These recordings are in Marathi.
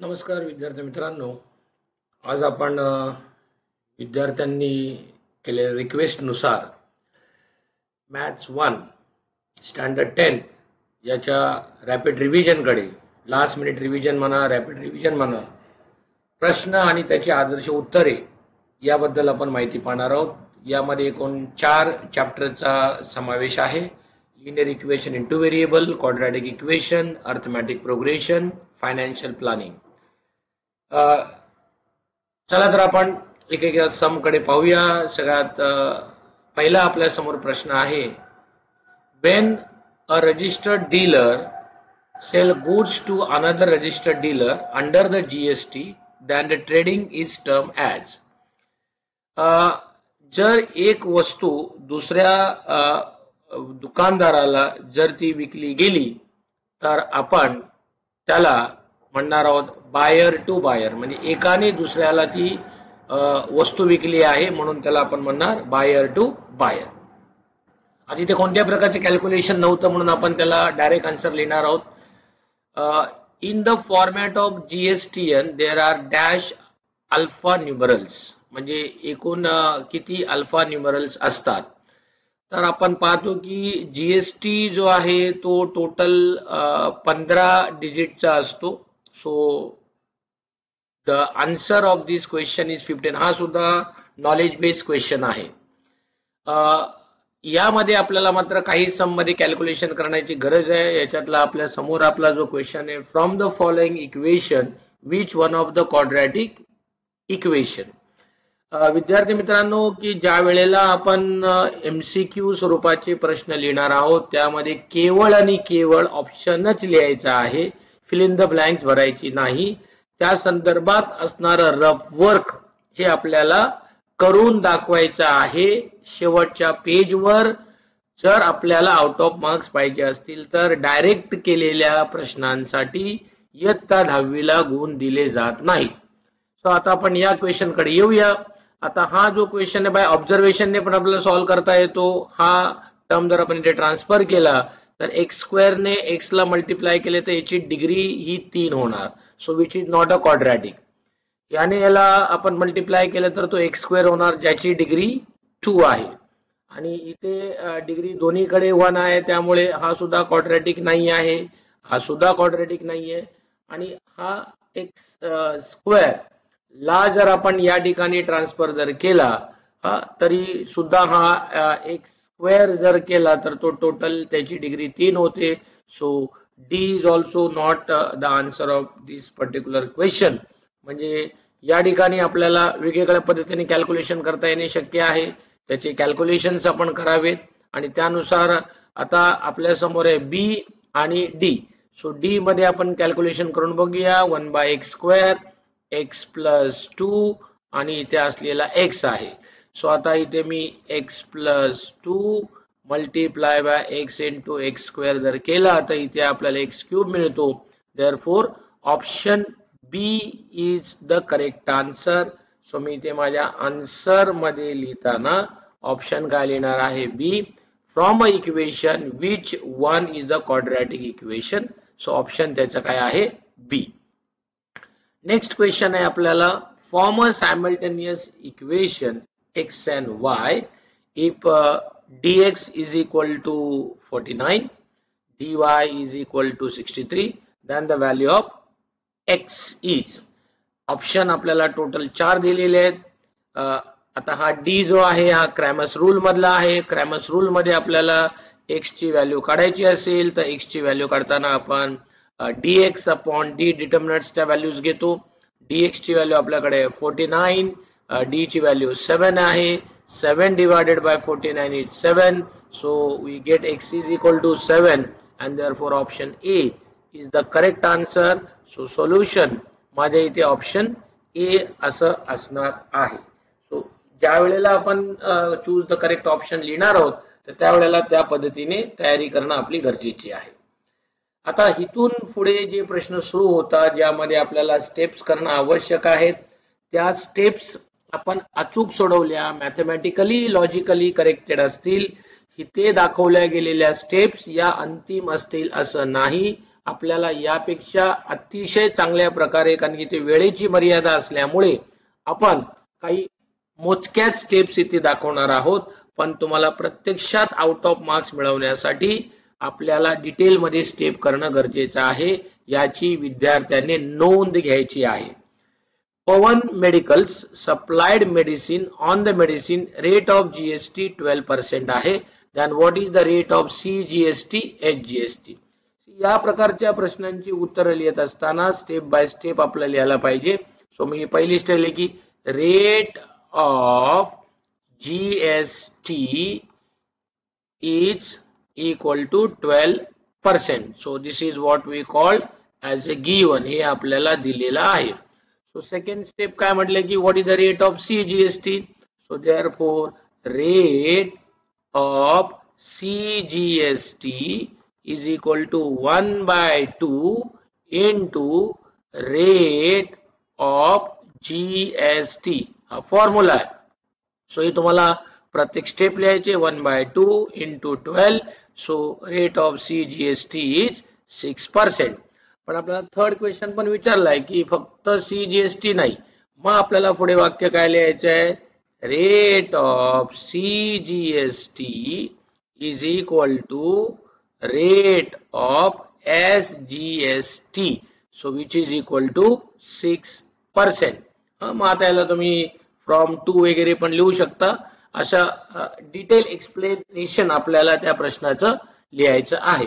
नमस्कार विद्यार्थी मित्रांनो. आज आपण विद्यार्थ्यांनी केलेल्या रिक्वेस्टनुसार मॅथ्स 1 स्टँडर्ड 10 याच्या रॅपिड रिव्हिजनकडे, लास्ट मिनिट रिव्हिजन म्हणा, रॅपिड रिव्हिजन म्हणा, प्रश्न आणि त्याची आदर्श उत्तरे याबद्दल आपण माहिती पाहणार आहोत. यामध्ये एकूण 4 चॅप्टरचा समावेश आहे. Linear equation in two variable, quadratic equation, arithmetic progression, financial planning. चला तर आपण एक एक सम कडे पाहूया. सगळ्यात पहिला आपल्या समोर प्रश्न आहे, when a registered dealer sell goods to another registered dealer under the GST, then the trading is termed as. जर एक वस्तू दुसऱ्या दुकानदाराला जर ती विकली गेली तर आपण त्याला म्हणणार आहोत बायर टू बायर, म्हणजे एकाने दुसऱ्याला ती वस्तू विकली आहे म्हणून त्याला आपण म्हणणार बायर टू बायर. आता इथे कोणत्या प्रकारचे कॅल्क्युलेशन नव्हतं म्हणून आपण त्याला डायरेक्ट आन्सर लिहिणार आहोत. In the format of GSTN there are dash alpha numerals, म्हणजे एकूण किती अल्फा न्यूमरल्स असतात. तर आपण पाहतो की GST जो आहे तो टोटल 15 डिजिटचा असतो. So the answer of this question is 15. हा सुद्धा नॉलेज बेस्ड क्वेश्चन आहे. यामध्ये आपल्याला मात्र काही सम मध्ये कॅल्क्युलेशन करण्याची गरज आहे. याच्यातला आपल्या समोर आपला जो क्वेश्चन आहे, from the following equation which one of the quadratic equation. विद्यार्थी मित्रांनो, की ज्या वेळेला आपण MCQ स्वरूपाचे प्रश्न लिहिणार आहोत त्यामध्ये केवळ आणि केवळ ऑप्शनच लिहायचा आहे, फिल इन द ब्लँक्स भरायची नाही. त्या संदर्भात असणारं रफ वर्क हे आपल्याला करून दाखवायचं आहे. शेवटच्या पेजवर जर आपल्याला आउट ऑफ मार्क्स पाहिजे असतील तर डायरेक्ट केलेल्या प्रश्नांसाठी इयत्ता 10वीला गुण दिले जात नाही. सो आता आपण या क्वेश्चन कडे येऊया. आता हा जो क्वेश्चन आहे बाय ऑब्झर्वेशनने पण आपल्याला सॉल्व्ह करता येतो. हा टर्म जर आपण इथे ट्रान्सफर केला तर x² ने x ला मल्टिप्लाय केले तर याची डिग्री ही 3 होणार. So which is not a quadratic. याने याला आपण मल्टिप्लाय केलं तर तो x² होणार ज्याची डिग्री 2 आहे. आणि इथे डिग्री दोन्हीकडे 1 आहे त्यामुळे हा सुद्धा क्वाड्रॅटिक नाही आहे, हा सुद्धा क्वाड्रॅटिक नाही आहे. आणि हा x² ला जर आपण या ठिकाणी ट्रान्सफर जर केला तरी सुद्धा हा x² जर केला तर तो टोटल त्याची डिग्री 3 होते. So D is also not the answer of this particular question. म्हणजे या ठिकाणी आपल्याला वेगवेगळ्या पद्धतीने कॅल्क्युलेशन करता येणे शक्य आहे. त्याचे कॅल्क्युलेशन्स आपण करावेत आणि त्यानुसार आता आपल्या समोर आहे B आणि D. सो D मध्ये आपण कॅल्क्युलेशन करून बघूया. 1/x² x प्लस 2 आणि इथे असलेला x आहे. सो आता इथे मी x plus 2 multiply by x into x² जर केला तर इथे आपल्याला x³ मिळतो. Therefore option B is the correct answer. So मी इथे माझ्या आन्सर मध्ये लिहिताना ऑप्शन काय लिहिणार आहे, B. From a equation which one is the quadratic equation. So option त्याचं काय आहे, B. नेक्स्ट क्वेश्चन आहे आपल्याला, form a simultaneous equation x and y if dx is equal to 49, dy is equal to 63, then the value of x is. Option आपल्याला टोटल 4 दिलेले आहेत. आता हा D जो आहे हा क्रॅमर्स रूल मधला आहे. क्रॅमर्स रूल मध्ये आपल्याला x ची व्हॅल्यू काढायची असेल तर x ची व्हॅल्यू काढताना आपण dx अपॉन d डिटर्मिनंट्सच्या व्हॅल्यूज घेतो. dx ची व्हॅल्यू आपल्याकडे 49, d ची व्हॅल्यू 7 आहे. 7 divided by 49 is 7. So we get x is equal to 7 and therefore option A is the correct answer. So solution माझ्या इथे ऑप्शन A असं असणार आहे. सो ज्या वेळेला आपण चूज द करेक्ट ऑप्शन लिहिणार आहोत तर त्यावेळेला त्या पद्धतीने तयारी करणं आपली गरजेची आहे. आता इथून पुढे जे प्रश्न सुरू होतात ज्यामध्ये आपल्याला स्टेप्स करणं आवश्यक आहेत, त्या स्टेप्स आपण अचूक सोडवल्या, मॅथमॅटिकली लॉजिकली करेक्टेड असतील. इथे दाखवल्या गेलेल्या स्टेप्स या अंतिम असतील असं नाही. आपल्याला यापेक्षा अतिशय चांगल्या प्रकारे, कारण की ते वेळेची मर्यादा असल्यामुळे आपण काही मोजक्याच स्टेप्स इथे दाखवणार आहोत, पण तुम्हाला प्रत्यक्षात आउट ऑफ मार्क्स मिळवण्यासाठी आपल्याला डिटेल मध्ये स्टेप करणं गरजेचं आहे, याची विद्यार्थ्यांनी नोंद घ्यायची आहे. Pawan medicals supplied medicine on the medicine rate of GST 12% आहे. then what is the rate of CGST HGST. या प्रकारच्या प्रश्नांची उत्तरं लिहित असताना स्टेप बाय स्टेप आपल्याला लिहायला पाहिजे. सो मी पहिली स्टेप लिहिली की rate of GST is equal to 12%. so this is what we call as a given. हे आपल्याला दिलेलं आहे. So second step काय म्हटलं की what is the rate of CGST. so therefore rate of CGST is equal to 1/2 into rate of GST. हा फॉर्म्युला आहे. सो हे तुम्हाला प्रत्येक स्टेप लिहायचे. 1/2 into 12. So rate of CGST is 6%. पण आपल्याला थर्ड क्वेश्चन पण विचारलाय की फक्त CGST नाही, मग आपल्याला पुढे वाक्य काय लिहायचं आहे. Rate of CGST is equal to rate of SGST. so which is equal to 6%. मग आता याला तुम्ही फ्रॉम टू वगैरे पण लिहू शकता. अशा डिटेल एक्सप्लेनेशन आपल्याला त्या प्रश्नाचं लिहायचं आहे.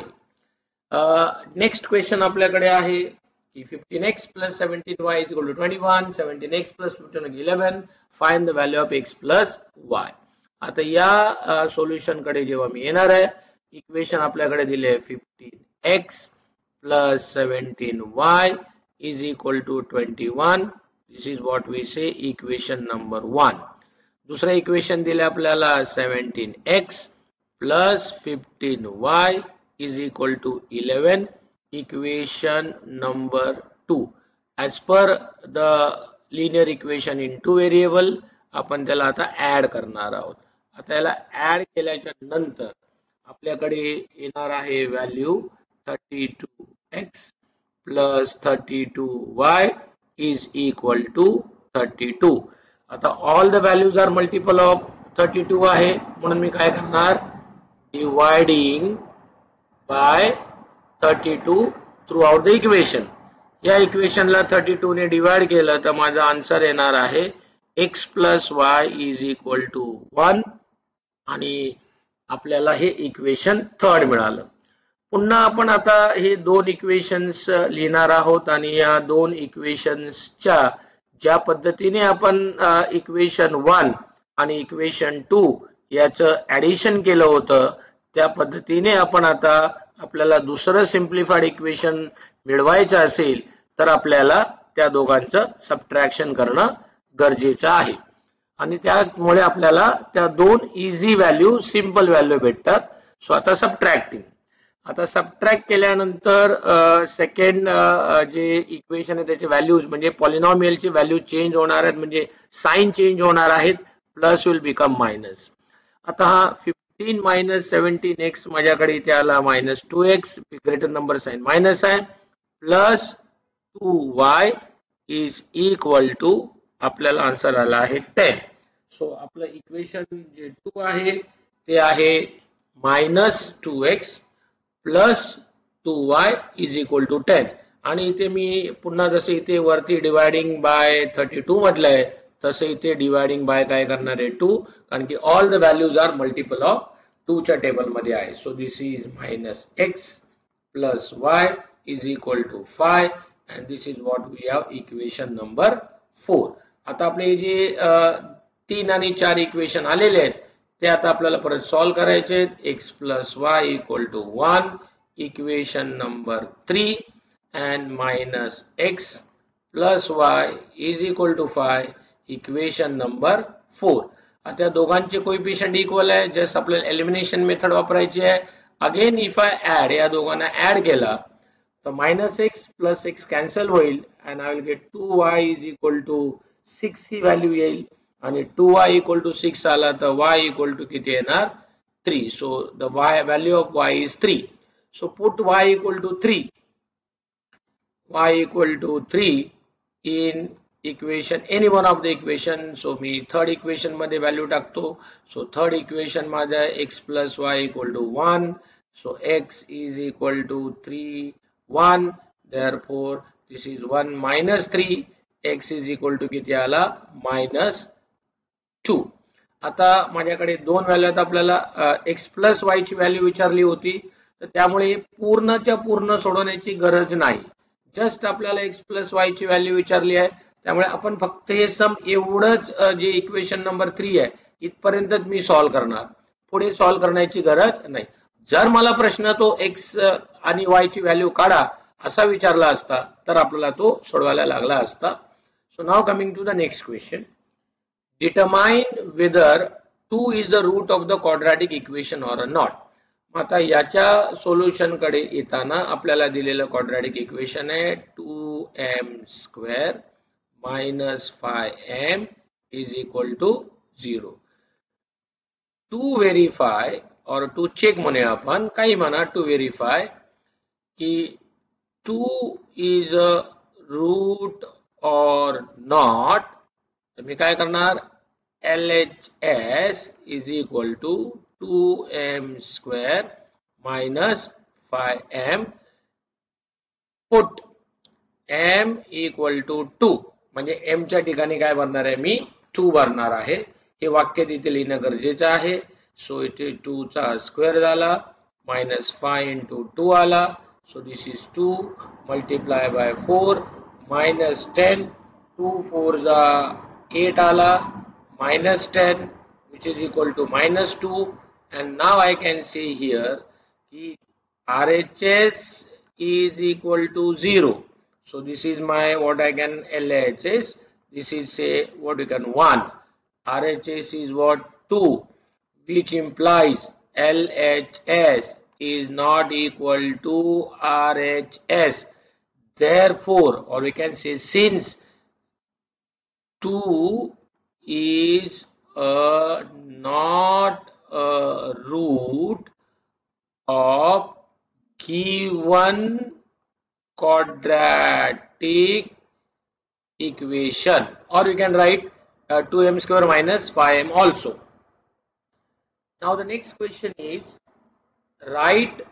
नेक्स्ट क्वेश्चन आपल्याकडे आहे की 15x plus 17y is equal to 21. 17x plus 15 11. find the value of x plus y. आता या सोल्युशन कडे जेव्हा मी येणार आहे, इक्वेशन आपल्याकडे दिले 15x plus 17y is equal to 21. this is what we say equation number 1. दुसरा इक्वेशन दिले आपल्याला 17x plus 15y is equal to 11. equation number 2. as per the linear equation in two variable आपण त्याला आता ऍड करणार आहोत. आता याला ऍड केल्याच्या नंतर आपल्याकडे येणार आहे value 32x plus 32y is equal to 32. आता all the values are multiple of 32 आहे, म्हणून मी काय करणार, dividing by 32 throughout the equation. या इक्वेशनला 32 ने डिवाइड केलं तर माझा आन्सर येणार आहे x plus y is equal to 1. आणि आपल्याला हे इक्वेशन थर्ड मिळालं. पुन्हा आपण आता हे दोन इक्वेशन्स लिहिणार आहोत आणि या दोन इक्वेशन्सच्या ज्या पद्धतीने आपण इक्वेशन 1 आणि इक्वेशन 2 याचं ऍडिशन केलं होतं त्या पद्धतीने आपण आता आपल्याला दुसरं सिम्प्लिफाईड इक्वेशन मिळवायचं असेल तर आपल्याला त्या दोघांचं सबट्रॅक्शन करणं गरजेचं आहे. आणि त्यामुळे आपल्याला त्या दोन इझी व्हॅल्यू सिंपल व्हॅल्यू भेटतात. सो आता सबट्रॅक्टिंग. आता सबट्रॅक्ट केल्यानंतर सेकंड जे इक्वेशन आहे त्याचे व्हॅल्यूज म्हणजे पॉलिनॉमियलचे व्हॅल्यू चेंज होणार आहेत, म्हणजे साइन चेंज होणार आहेत. Plus will become minus. आता हा 15 minus 17x माझ्याकडे इथे आला -2x, greater number sign minus आहे, plus 2y is equal to आपल्याला आन्सर आला आहे 10. सो आपलं इक्वेशन जे 2 आहे ते आहे -2x plus 2y is equal to 10. आणि इथे मी पुन्हा जसे इथे वरती डिवाइडिंग बाय 32 म्हटलंय तसे इथे डिवाइडिंग बाय काय करणार आहे 2, कारण की all the values are multiple of 2 च्या टेबल मध्ये आहे. So this is -x plus y is equal to 5 and this is what we have equation number 4. आता आपले जे 3 आणि 4 इक्वेशन आलेले आहेत ते आता आपल्याला परत सॉल्व्ह करायचे आहेत. x plus y equal to 1 equation number 3 and -x plus y is equal to 5 equation number 4. आता दोघांचे कोएफिशिएंट इक्वल आहे, जस्ट आपल्याला एलिमिनेशन मेथड वापरायची आहे. अगेन इफ आय ऍड, या दोघांना ऍड केला तर -x प्लस x कॅन्सल होईल and I will get 2y is equal to 6 ही व्हॅल्यू येईल. आणि 2y इक्वल टू 6 आला तर y इक्वल टू किती येणार 3. So the value of y is 3. So put y equal to 3 y equal to 3 in equation any one of the equation. So me third equation मध्ये value टाकतो. So third equation मध्ये x plus y equal to 1. So x is equal to 3 1. Therefore this is 1 minus 3. x is equal to किती आला minus 2. आता माझ्याकडे दोन व्हॅल्यू आहेत. आपल्याला x प्लस y ची व्हॅल्यू विचारली होती, तर त्यामुळे पूर्णच्या पूर्ण सोडवण्याची गरज नाही. जस्ट आपल्याला x प्लस y ची व्हॅल्यू विचारली आहे, त्यामुळे आपण फक्त हे सम एवढंच जे इक्वेशन नंबर 3 आहे इथपर्यंतच मी सॉल्व्ह करणार, पुढे सॉल्व्ह करण्याची गरज नाही. जर मला प्रश्न तो x आणि y ची व्हॅल्यू काढा असा विचारला असता तर आपल्याला तो सोडवायला लागला असता. So now coming to the next question. Determine whether 2 is the root of the quadratic equation or not. आता याच्या सोल्युशन कडे येताना आपल्याला दिलेलं क्वाड्रॅटिक इक्वेशन आहे 2m square minus 5m is equal to 0. To verify or to check म्हणूया आपण, काही म्हणा, to verify की 2 is a root or not, तर मी काय करणार, LHS is equal to 2m square minus 5m. put m equal to 2 म्हणजे m च्या ठिकाणी काय भरणार आहे मी 2 भरणार आहे. हे वाक्य तिथे लिहिणं गरजेचं आहे. सो इथे 2 चा स्क्वेअर झाला minus 5 into 2 आला. So this is 2 multiply by 4 minus 10. 2 4 जा 8 आला minus 10 which is equal to minus 2. And now I can see here कि RHS is equal to 0. So this is my what I can LHS. This is say what we can 1. RHS is what 2, which implies LHS is not equal to RHS. Therefore, or we can say since 2 is not a root of given quadratic equation, or we can write 2m square minus 5m also. Now the next question is write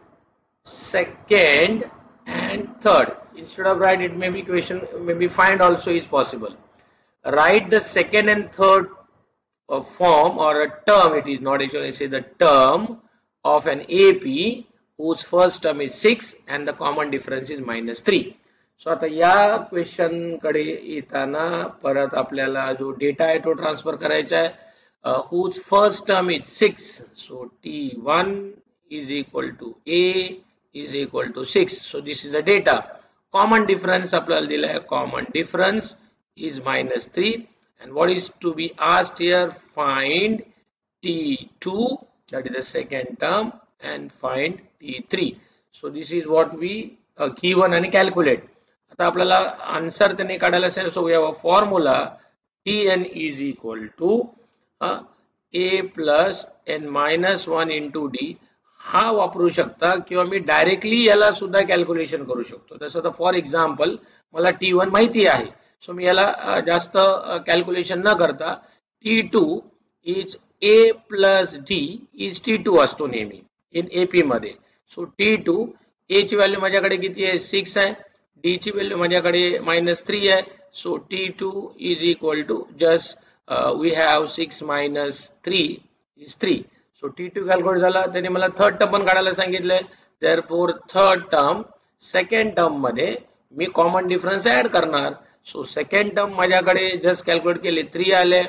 second and third. Instead of write, it may be question, maybe find also is possible. Write the second and third form or a term. It is not actually say the term of an AP whose first term is 6 and the common difference is minus 3. So आता या क्वेश्चन कडे येताना परत आपल्याला जो डेटा आहे तो ट्रान्सफर करायचा आहे. whose first term is 6. So T1 is equal to A is equal to 6. So this is the data. Common difference आपल्याला दिला आहे. Common difference is minus 3. And what is to be asked here? Find T2, that is the second term, and find T3. So this is what we given and calculate. आता आपल्याला आन्सर त्याने काढायला असेल. So we have a formula Tn is equal to A plus n minus 1 into D. हा वापरू शकता किंवा मी डायरेक्टली याला सुद्धा कॅल्क्युलेशन करू शकतो. जसं फॉर एक्झाम्पल मला T1 माहिती आहे, सो मी याला जास्त कॅल्क्युलेशन न करता T2 is A plus D is T2 असतो नेहमी इन AP मध्ये. सो T2 A ची व्हॅल्यू माझ्याकडे किती आहे 6 आहे, D ची व्हॅल्यू माझ्याकडे -3 आहे. So T2 is equal to just we have 6 minus 3 is 3. So T2 calculate झाला. त्याने मला थर्ड टर्म पण काढायला सांगितलंय. Therefore third term second term मध्ये मी कॉमन डिफरन्स ऍड करणार. सो सेकंड टर्म माझ्याकडे जस्ट कॅल्क्युलेट केले 3 आले.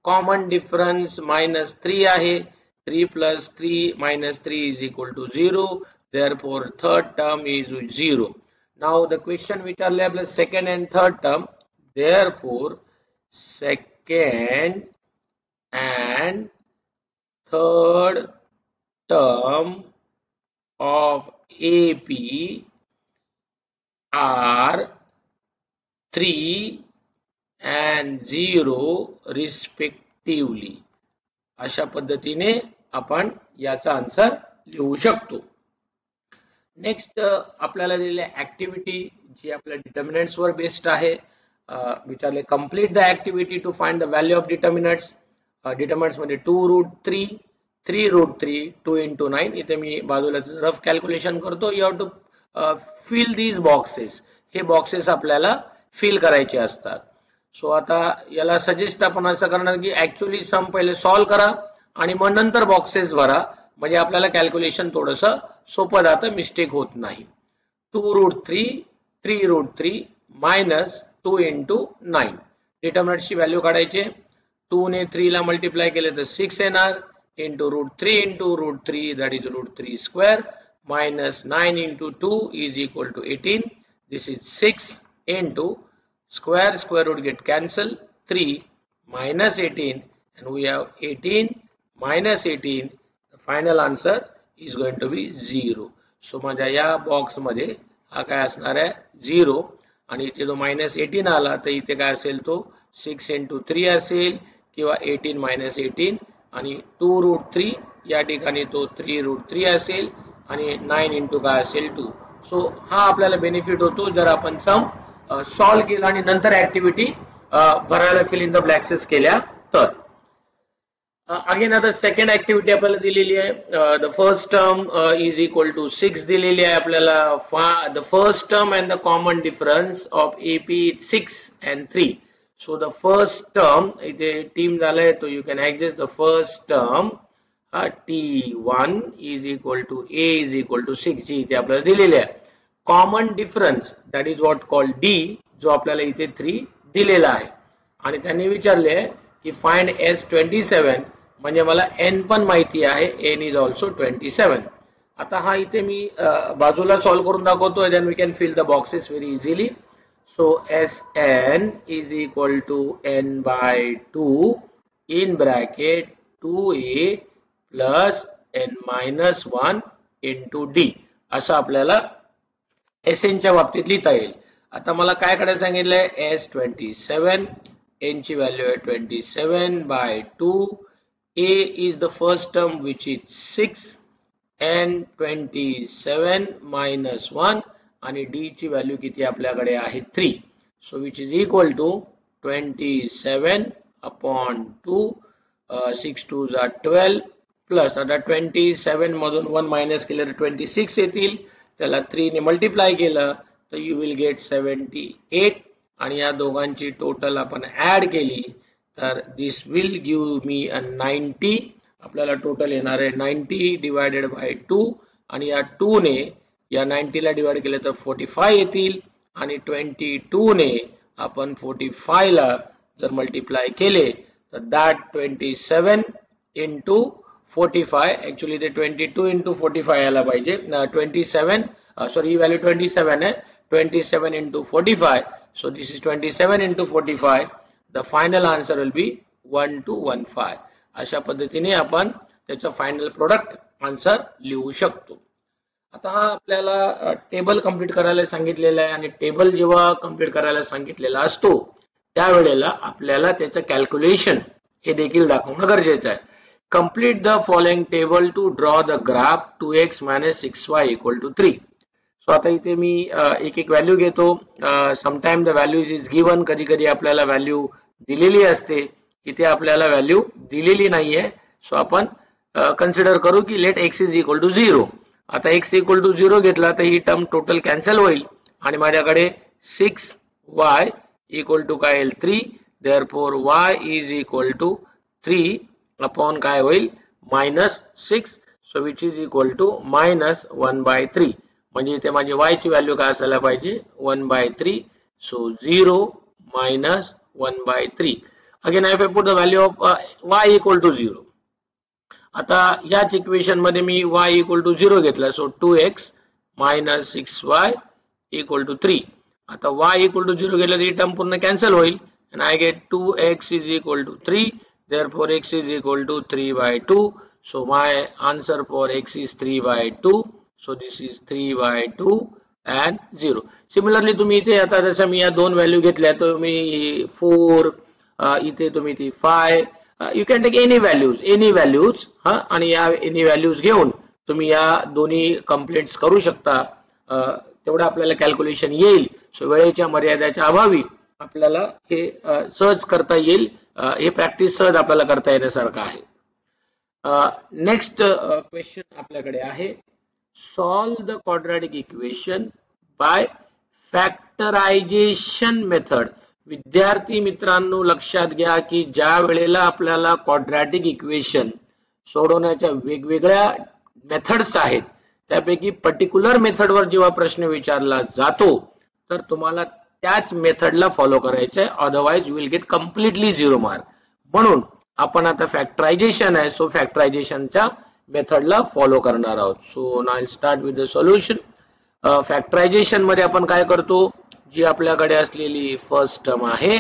कॉमन डिफरन्स -3 आहे. 3 plus 3 minus 3 is equal to 0. Therefore third term is 0. Now the question विचारले आपल्या second and third term. Therefore second and third term of AP are 3 and 0 respectively. अशा पद्धतीने आपण याचा आन्सर लिहू शकतो. नेक्स्ट आपल्याला दिलेली ऍक्टिव्हिटी जी आपल्या डिटर्मिनंट्स वर बेस्ड आहे. विचारले complete the activity to find the value of determinants. Determinants मध्ये 2√3, 3√3, 2 into 9. इथे मी बाजूला रफ कॅल्क्युलेशन करतो. You have to fill these boxes. हे बॉक्सेस आपल्याला फिल करायचे असतात. सो आता याला सजेस्ट आपण असं करणार की ऍक्च्युअली सम पहिले सॉल्व करा आणि मग नंतर बॉक्सेस भरा, म्हणजे आपल्याला कॅल्क्युलेशन थोडंसं सोपं जातं, मिस्टेक होत नाही. 2√3, 3√3 minus 2 into 9. डिटर्मिनंटची व्हॅल्यू काढायची. 2 ने 3 ला मल्टिप्लाय केले तर 6 येणार, into √3 into √3 that is √3 square minus 9 into 2 is equal to 18. This is 6 into square root get cancel, 3 minus 18, and we have 18 minus 18. The final answer is going to be 0. So माझ्या या बॉक्स मध्ये हा काय असणार आहे 0, आणि इथे जो -18 आला तर इथे काय असेल तो 6 into 3 असेल किंवा 18 minus 18, आणि 2√3 या ठिकाणी तो 3√3 असेल आणि 9 into काय असेल 2. सो हा आपल्याला बेनिफिट होतो जर आपण सम सॉल्व केला आणि नंतर ऍक्टिव्हिटी भरायला फिल इन द ब्लॅक्सेस केल्या तर. अगेन आता सेकंड ऍक्टिव्हिटी आपल्याला दिलेली आहे. The first term is equal to 6 दिलेली आहे आपल्याला. The first term and the common difference of AP is 6 and 3. So the first term इथे टीम झालाय तो you can adjust the first term T1 is equal to A is equal to 6 जी इथे आपल्याला दिलेली आहे. Common difference that is what called D, जो आपल्याला इथे 3 दिलेला आहे, आणि त्यांनी विचारले की फाइंड S27, म्हणजे मला n पण माहिती आहे, n इज ऑल्सो 27. आता हा इथे मी बाजूला सॉल्व करून दाखवतोय, then we can fill the boxes very easily. So Sn is equal to n/2 in bracket 2a plus n-1 into d, असं आपल्याला Sn च्या बाबतीत लिहिता येईल. आता मला काय करायला सांगितलंय, S27, n ची व्हॅल्यू आहे 27/2. A is the first term which is 6 and 27 minus 1, आणि D ची व्हॅल्यू किती आपल्याकडे आहे 3. So which is equal to 27/2, 6 2s are 12, plus आता 27 मधून 1 मायनस केलं तर 26 येतील, त्याला 3 ने मल्टिप्लाय केलं तर यू विल गेट 78, आणि या दोघांची टोटल आपण ऍड केली तर दिस विल गिव्ह मी अ 90. आपल्याला टोटल येणार आहे 90 डिवायडेड बाय 2, आणि या 2 ने या 90 ला डिवाइड केलं तर 45 येतील, आणि 22 ने आपण 45 ला जर मल्टिप्लाय केले तर दॅट 27 into 45, ऍक्च्युअली ते 22 into 45 यायला पाहिजे. 27 सॉरी ही व्हॅल्यू 27 आहे, 27 into 45. So this is 27 into 45. The final answer will be 1215. अशा पद्धतीने आपण त्याचं फायनल प्रोडक्ट आन्सर लिहू शकतो. आता हा आपल्याला टेबल कंप्लीट करायला सांगितलेला आहे, आणि टेबल जेव्हा कंप्लीट करायला सांगितलेला असतो त्यावेळेला आपल्याला त्याचं कॅल्क्युलेशन हे देखील दाखवणं गरजेचं आहे. Complete the following table to draw the graph 2x minus 6y equal to 3. So आता इथे मी एक एक व्हॅल्यू घेतो. Sometime the values is given, कधी कधी आपल्याला व्हॅल्यू दिलेली असते, इथे आपल्याला व्हॅल्यू दिलेली नाहीये. सो आपण कन्सिडर करू की let x is equal to 0. आता x इक्वल टू 0 घेतला तर ही टर्म टोटल कॅन्सल होईल, आणि माझ्याकडे 6y इक्वल टू काय येईल 3. Therefore y is equal to 3 upon काय होईल -6. So which is equal to -1/3. म्हणजे इथे माझी y ची व्हॅल्यू काय असायला पाहिजे 1/3. So 0 minus 1/3. Again I put the value of y equal to 0. आता याच इक्वेशन मध्ये मी y इक्वल टू 0 घेतला, so 2x minus 6y equal to 3. आता y इक्वल टू 0 घेतलं तर ही टर्म पूर्ण कॅन्सल होईल, and I get 2x is equal to 3. Therefore x is equal to 3/2. So my answer for x is 3/2. So this is 3/2 and 0. Similarly तुम्ही इथे आता जसं मी या दोन व्हॅल्यू घेतल्या, तर मी 4 इथे तुम्ही ती 5, you can take any values आणि या any values घेऊन तुम्ही या दोन्ही कंप्लेंट्स करू शकता. तेवढं आपल्याला कॅल्क्युलेशन येईल. सो वेळेच्या मर्यादेच्या अभावी आपल्याला हे सहज करता येईल. हे प्रॅक्टिस सहज आपल्याला करता येण्यासारखं आहे. नेक्स्ट क्वेश्चन आपल्याकडे आहे, solve the quadratic equation by factorisation method. विद्यार्थी मित्रांनो लक्षात घ्या की ज्या वेळेला आपल्याला क्वाड्रॅटिक इक्वेशन सोडवण्याच्या वेगवेगळ्या मेथड्स आहेत त्यापैकी पर्टिक्युलर मेथडवर जेव्हा प्रश्न विचारला जातो तर तुम्हाला त्याच मेथडला फॉलो करायचं आहे, otherwise you will get completely 0 mark. म्हणून आपण आता फॅक्टरायझेशन आहे सो फॅक्टरायझेशनच्या मेथडला फॉलो करणार आहोत. So now I start with the solution. Factorisation मध्ये आपण काय करतो, जी आपल्याकडे असलेली फर्स्ट टर्म आहे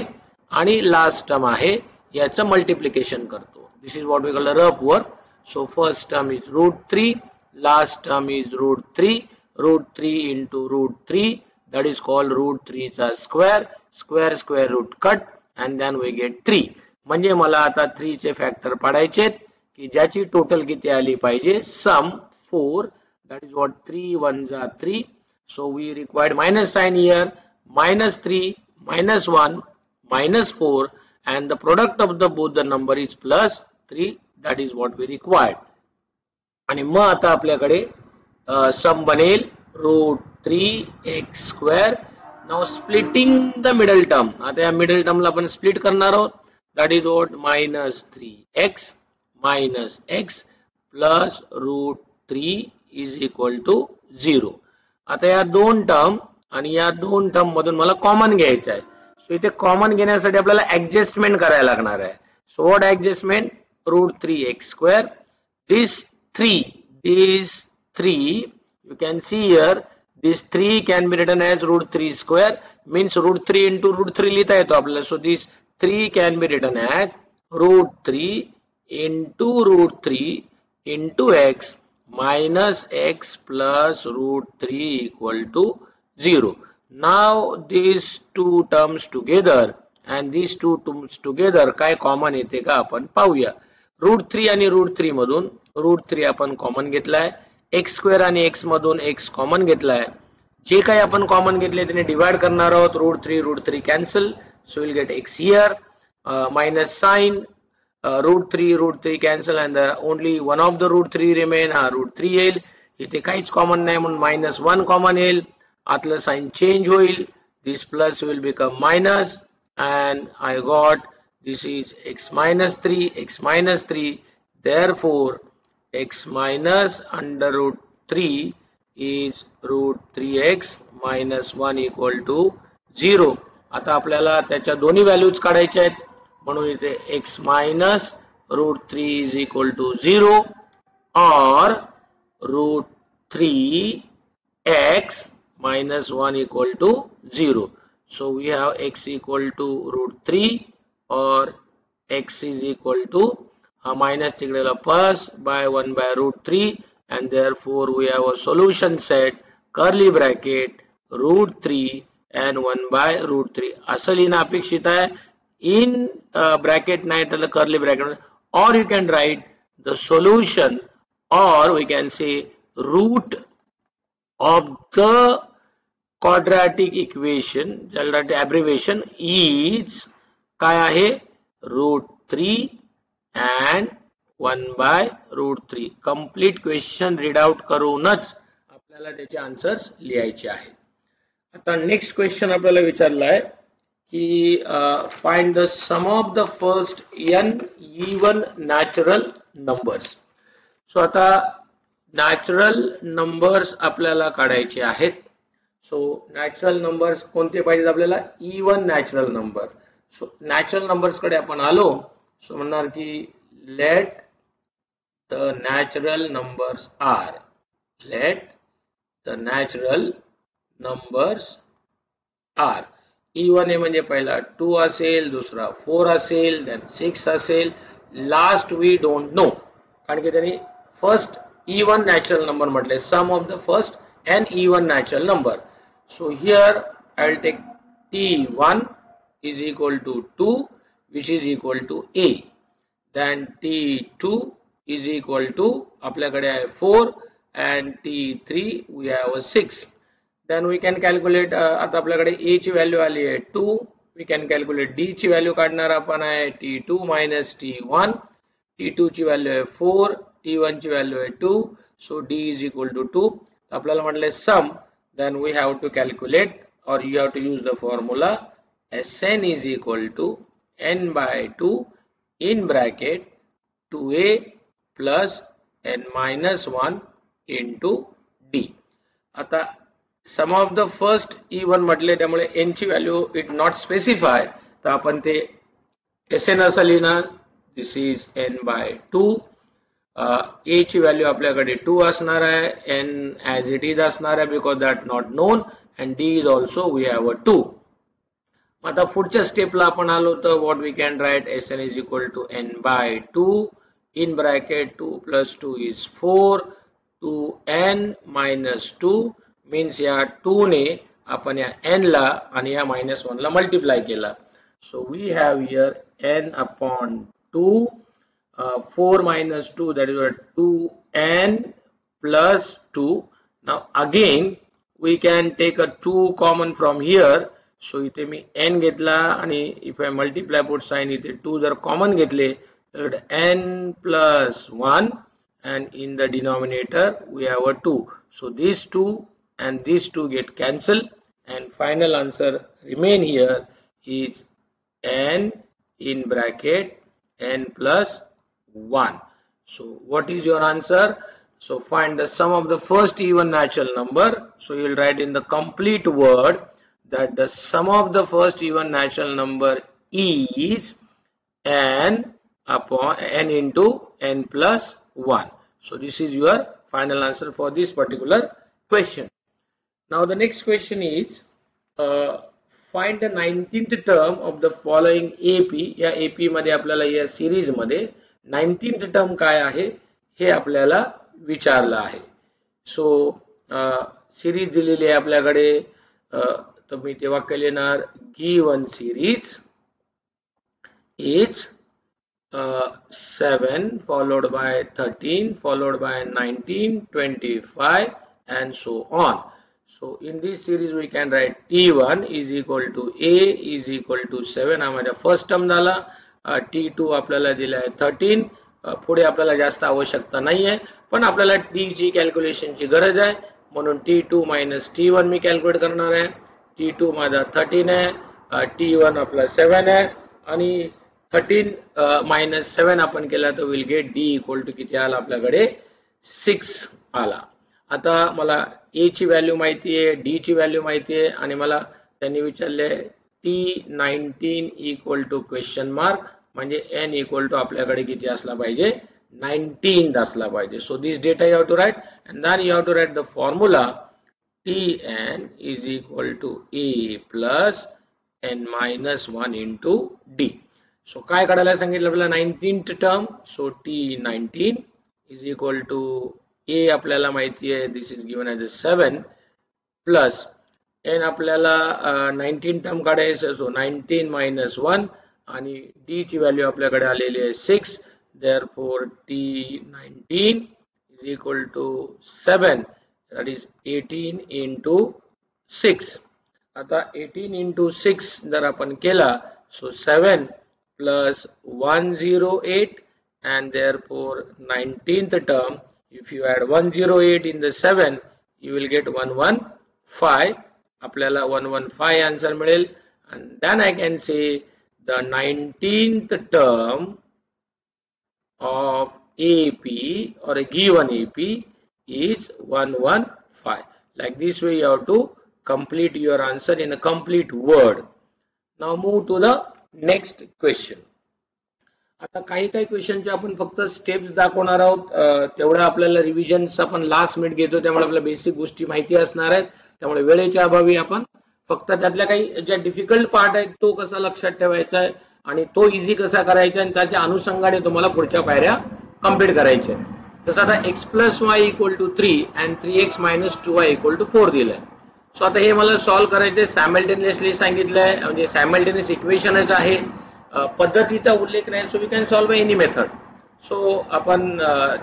आणि लास्ट टर्म आहे याचं मल्टिप्लिकेशन करतो. This is what we call rough work. So first term is √3, last term is √3, √3 into √3, that is called √3 चा square root cut and then we get 3. म्हणजे मला आता 3 चे फॅक्टर पाडायचे की ज्याची टोटल किती आली पाहिजे, सम 4, that is what 3 1s are 3. So we required minus sign here, -3 -1 -4 and the product of the both the number is +3, that is what we required. आणि मग आता आपल्याकडे सम बनेल √3x². Now splitting the middle term. आता या मिडल टर्मला आपण स्प्लिट करणार आहोत, that is what -3x -x plus √3 is equal to 0. आता या दोन टर्म आणि या दोन टर्म मधून मला कॉमन घ्यायचं आहे. सो इथे कॉमन घेण्यासाठी आपल्याला ऍडजस्टमेंट करायला लागणार आहे. So what adjustment, √3x². These three, you can see here, this 3 can be written as √3², means √3 into √3 लिहिता येतो आपल्याला. So this 3 can be written as √3 into √3 into x minus x plus √3 equal to 0. Now these two terms together and these two terms together काय कॉमन येते का आपण पाहूया. √3 आणि √3 मधून √3 आपण कॉमन घेतलाय, x² आणि x मधून x कॉमन घेतलाय. जे काही आपण कॉमन घेतले त्याने डिवाइड करणार आहोत. √3 cancel, so will get x here, minus sign, √3 cancel and only one of the √3 remain, हा √3 येईल. इथे काहीच कॉमन नाही म्हणून -1 कॉमन येईल. आतलं साइन चेंज होईल, this plus will become minus and I got this is x minus 3, therefore x minus under √3 is √3x minus 1 equal to 0. आता आपल्याला त्याच्या दोन्ही व्हॅल्यूज काढायच्या आहेत म्हणून इथे x minus √3 is equal to 0 or √3x minus 1 equal to 0. So we have x equal to √3 or x is equal to minus तिकडेला plus by 1 by √3 and therefore we have a solution set curly bracket √3 and 1 by √3 असं लिहिणं अपेक्षित आहे. in bracket नाही तर curly bracket, or you can write the solution or we can say root of the quadratic equation, abbreviation is काय आहे, √3 and 1 by √3. Complete question read out करूनच आपल्याला त्याचे आन्सर्स लिहायचे आहेत. आता नेक्स्ट क्वेश्चन आपल्याला विचारला आहे की find the sum of the first n even natural numbers. So आता नॅचरल नंबर्स आपल्याला काढायचे आहेत. सो नॅचरल नंबर्स कोणते पाहिजेत आपल्याला, even natural number. So natural numbers कडे आपण आलो, सो म्हणणार की let the natural numbers are, let the natural numbers are. Even हे म्हणजे पहिला 2 असेल, दुसरा 4 असेल, देन 6 असेल, लास्ट वी डोंट नो कारण की त्यांनी फर्स्ट इवन नॅचरल नंबर म्हटले, sum of the first n even natural number. So here I will take t1 is equal to 2 which is equal to a, then t2 is equal to आपल्याकडे आहे 4 and t3 we have a 6. Then we can calculate आता आपल्याकडे a ची व्हॅल्यू आली आहे 2. वी कॅन कॅल्क्युलेट d ची व्हॅल्यू काढणार आपण आहे t2 minus t1. t2 ची व्हॅल्यू आहे 4, t1 ची व्हॅल्यू आहे 2. So d is equal to 2. आपल्याला म्हटले sum, then we have to calculate or you have to use the formula Sn is equal to n by 2 in bracket 2a plus n minus 1 into d. आता सम ऑफ द फर्स्ट इवन म्हटले त्यामुळे n ची व्हॅल्यू इट नॉट स्पेसिफाय, तर आपण ते Sn असं लिहिणार. दिस इज n बाय 2. a ची व्हॅल्यू आपल्याकडे 2 असणार आहे, n ॲज इट इज असणार आहे because that not known, and d is also we have a 2. आता पुढच्या स्टेपला आपण आलो तर what we can write Sn is equal to n by 2 in bracket 2 plus 2 is 4 2n minus 2 means या 2 ने आपण या n ला आणि या -1 ला मल्टिप्लाय केला. So we have here n upon 2 4 minus 2 that is 2n plus 2. Now again we can take a 2 common from here. So इथे मी n घेतला आणि if I multiply put sign इथे 2 जर कॉमन घेतले तर n plus 1 and in the denominator we have a 2. So these 2 and these 2 get cancelled and final answer remain here is n in bracket n plus 1. So what is your answer? So find the sum of the first even natural number. So you will write in the complete word that the sum of the first even natural number is n upon n into n plus 1. So this is your final answer for this particular question. Now the next question is find the 19th term of the following AP. या AP मध्ये आपल्याला या सिरीज मध्ये 19th टर्म काय आहे हे आपल्याला विचारलं आहे. सो सिरीज दिलेली आहे आपल्याकडे, तर मी ते वाक्य लिहिणार given series is 7 followed by 13 followed by 19 25 and so on. So in this series we can write t1 is equal to a is equal to 7. हा माझा फर्स्ट टर्म झाला. t2 आपल्याला दिला आहे 13. पुढे आपल्याला जास्त आवश्यकता नाही आहे, पण आपल्याला t ची कॅल्क्युलेशनची गरज आहे म्हणून t2 minus t1 मी कॅल्क्युलेट करणार आहे. t2 माझा 13 आहे, t1 आपला 7 आहे आणि 13 minus 7 आपण केला तर will get d equal to किती आला आपल्याकडे 6 आला. आता मला a ची व्हॅल्यू माहिती आहे, d ची व्हॅल्यू माहिती आहे आणि मला त्यांनी विचारले t19 equal to question mark म्हणजे n इक्वल टू आपल्याकडे किती असला पाहिजे 19 असला पाहिजे. So this data you have to write and then you have to write the formula tn is equal to a plus n minus 1 into d. सो काय काढायला सांगितलं आपल्याला 19th term. So t19 is equal to a आपल्याला माहिती आहे this is given as a 7 plus n आपल्याला 19 टर्म काढायचं. सो 19 minus 1 आणि d ची व्हॅल्यू आपल्याकडे आलेली आहे 6. therefore t19 is equal to 7 that is 18 into 6. आता 18 into 6 जर आपण केला so 7 plus 108 and therefore 19th term if you add 108 in the 7 you will get 115. आपल्याला 115 आन्सर मिळेल and then I can say the 19th term of AP or a given AP is 115. Like this way you have to complete your answer in a complete word. Now move to the next question. आता काही क्वेश्चनचे आपण फक्त स्टेप्स दाखवणार आहोत, तेवढं आपल्याला रिव्हिजन्स आपण लास्ट मिनिट घेतो त्यामुळे आपल्याला बेसिक गोष्टी माहिती असणार आहेत. त्यामुळे वेळेच्या अभावी आपण फक्त त्यातल्या काही ज्या डिफिकल्ट पार्ट आहेत तो कसा लक्षात ठेवायचा आहे आणि तो इझी कसा करायचा आणि त्याच्या अनुषंगाने तुम्हाला पुढच्या पायऱ्या कंप्लीट करायच्या. जसं आता x plus y equal to 3 and 3x minus 2y equal to 4 दिलंय. सो आता हे मला सॉल्व्ह करायचे सायमल्टेनियसली सांगितलंय म्हणजे सायमल्टेनियस इक्वेशनच आहे, पद्धतीचा उल्लेख नाही. So we can solve by any method. So आपण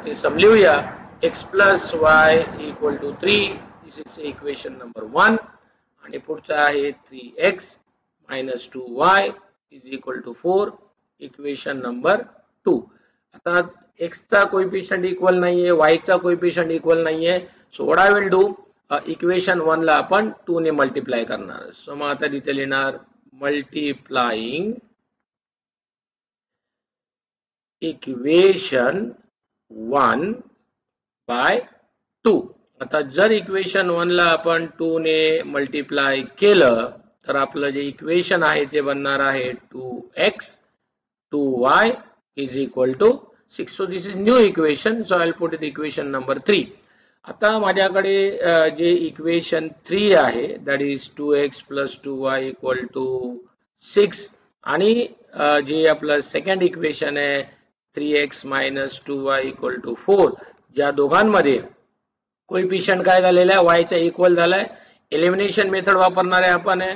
ते समलिहूया x plus y equal to 3 this is equation number 1 आणि पुढचा आहे 3x minus 2y is equal to 4 equation number 2. आता x चा कोएफिशिएंट इक्वल नाहीये, y चा कोएफिशिएंट इक्वल नाहीये. So what I will do, equation 1 ला आपण 2 ने मल्टिप्लाय करणार. सो मग आता तिथे लिहिणार मल्टिप्लाइंग इक्वेशन 1 बाय 2. आता जर इक्वेशन 1 ला आपण 2 ने मल्टिप्लाय केलं तर आपलं जे इक्वेशन आहे ते बनणार आहे 2x 2y is equal to 6. So this is new equation. So I'll put it equation number 3. आता माझ्याकडे जे इक्वेशन 3 आहे that is 2x plus 2y equal to 6 आणि जे आपलं सेकंड इक्वेशन आहे 3x minus 2y equal to 4, ज्या दोघांमध्ये कोएफिशिएंट काय झालेला आहे y चा इक्वल झालाय. एलिमिनेशन मेथड वापरणार आहे आपण आहे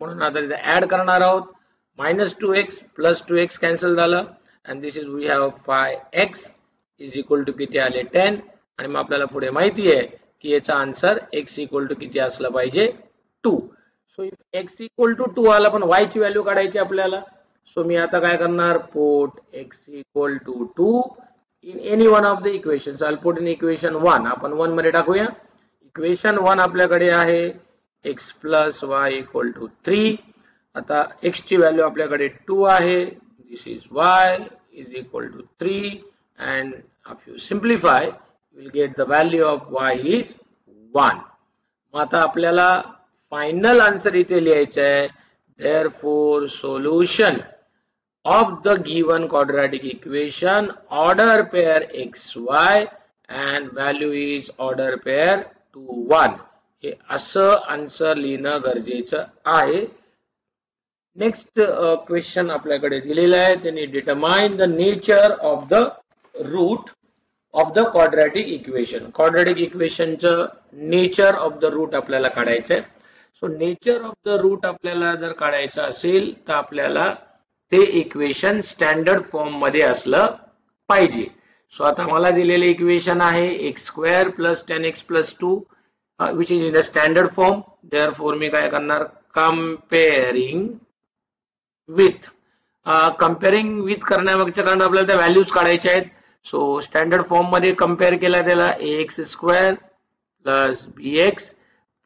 म्हणून आता इथे ऍड करणार आहोत. -2x plus 2x कॅन्सल झालं and this is we have 5x is equal to किती आले 10 आणि मग आपल्याला पुढे माहिती आहे की याचा आन्सर x equal to किती असला पाहिजे 2. सो x equal to 2 आला पण y ची व्हॅल्यू काढायची आपल्याला. सो मी आता काय करणार put x equal to 2 in any one of the equations. I'll put in equation 1. आपण 1 मध्ये टाकूया. इक्वेशन 1 आपल्याकडे आहे x plus y equal to 3. आता x ची व्हॅल्यू आपल्याकडे 2 आहे. This is y is equal to 3 and if you simplify you will get the value of y is 1. मग आता आपल्याला फायनल आन्सर इथे लिहायचं आहे. Therefore solution of the given quadratic equation order pair xy and value is order pair 2 1. हे असं आन्सर लिहिणं गरजेचं आहे. नेक्स्ट क्वेश्चन आपल्याकडे दिलेला आहे. त्यांनी determine the nature of the root of the quadratic equation. Quadratic इक्वेशनचं नेचर ऑफ द रूट आपल्याला काढायचं आहे. So nature of the root आपल्याला जर काढायचं असेल तर आपल्याला ते इक्वेशन स्टँडर्ड फॉर्म मध्ये असलं पाहिजे. सो आता मला दिलेले इक्वेशन आहे x² plus 10x plus 2 which is in the standard form. Therefore मी काय करणार comparing with करण्यामागचं कारण आपल्याला त्या व्हॅल्यूज काढायच्या आहेत. सो स्टँडर्ड फॉर्म मध्ये कंपेअर केला त्याला ax² plus bx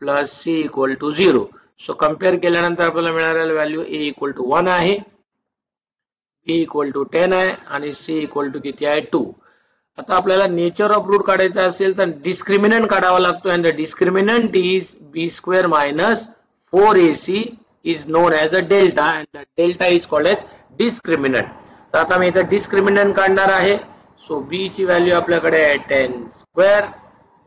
plus c equal to 0. So compare केल्यानंतर आपल्याला मिळालेला व्हॅल्यू a equal to 1 आहे, b equal to 10 आहे आणि c equal to किती आहे 2. आता आपल्याला नेचर ऑफ रूट काढायचा असेल तर डिस्क्रिमिनंट काढावा लागतो and the discriminant is b² minus 4ac is known as a delta and the delta is called as discriminant. तर आता मी इथे डिस्क्रिमिनंट काढणार आहे. सो b ची व्हॅल्यू आपल्याकडे आहे 10²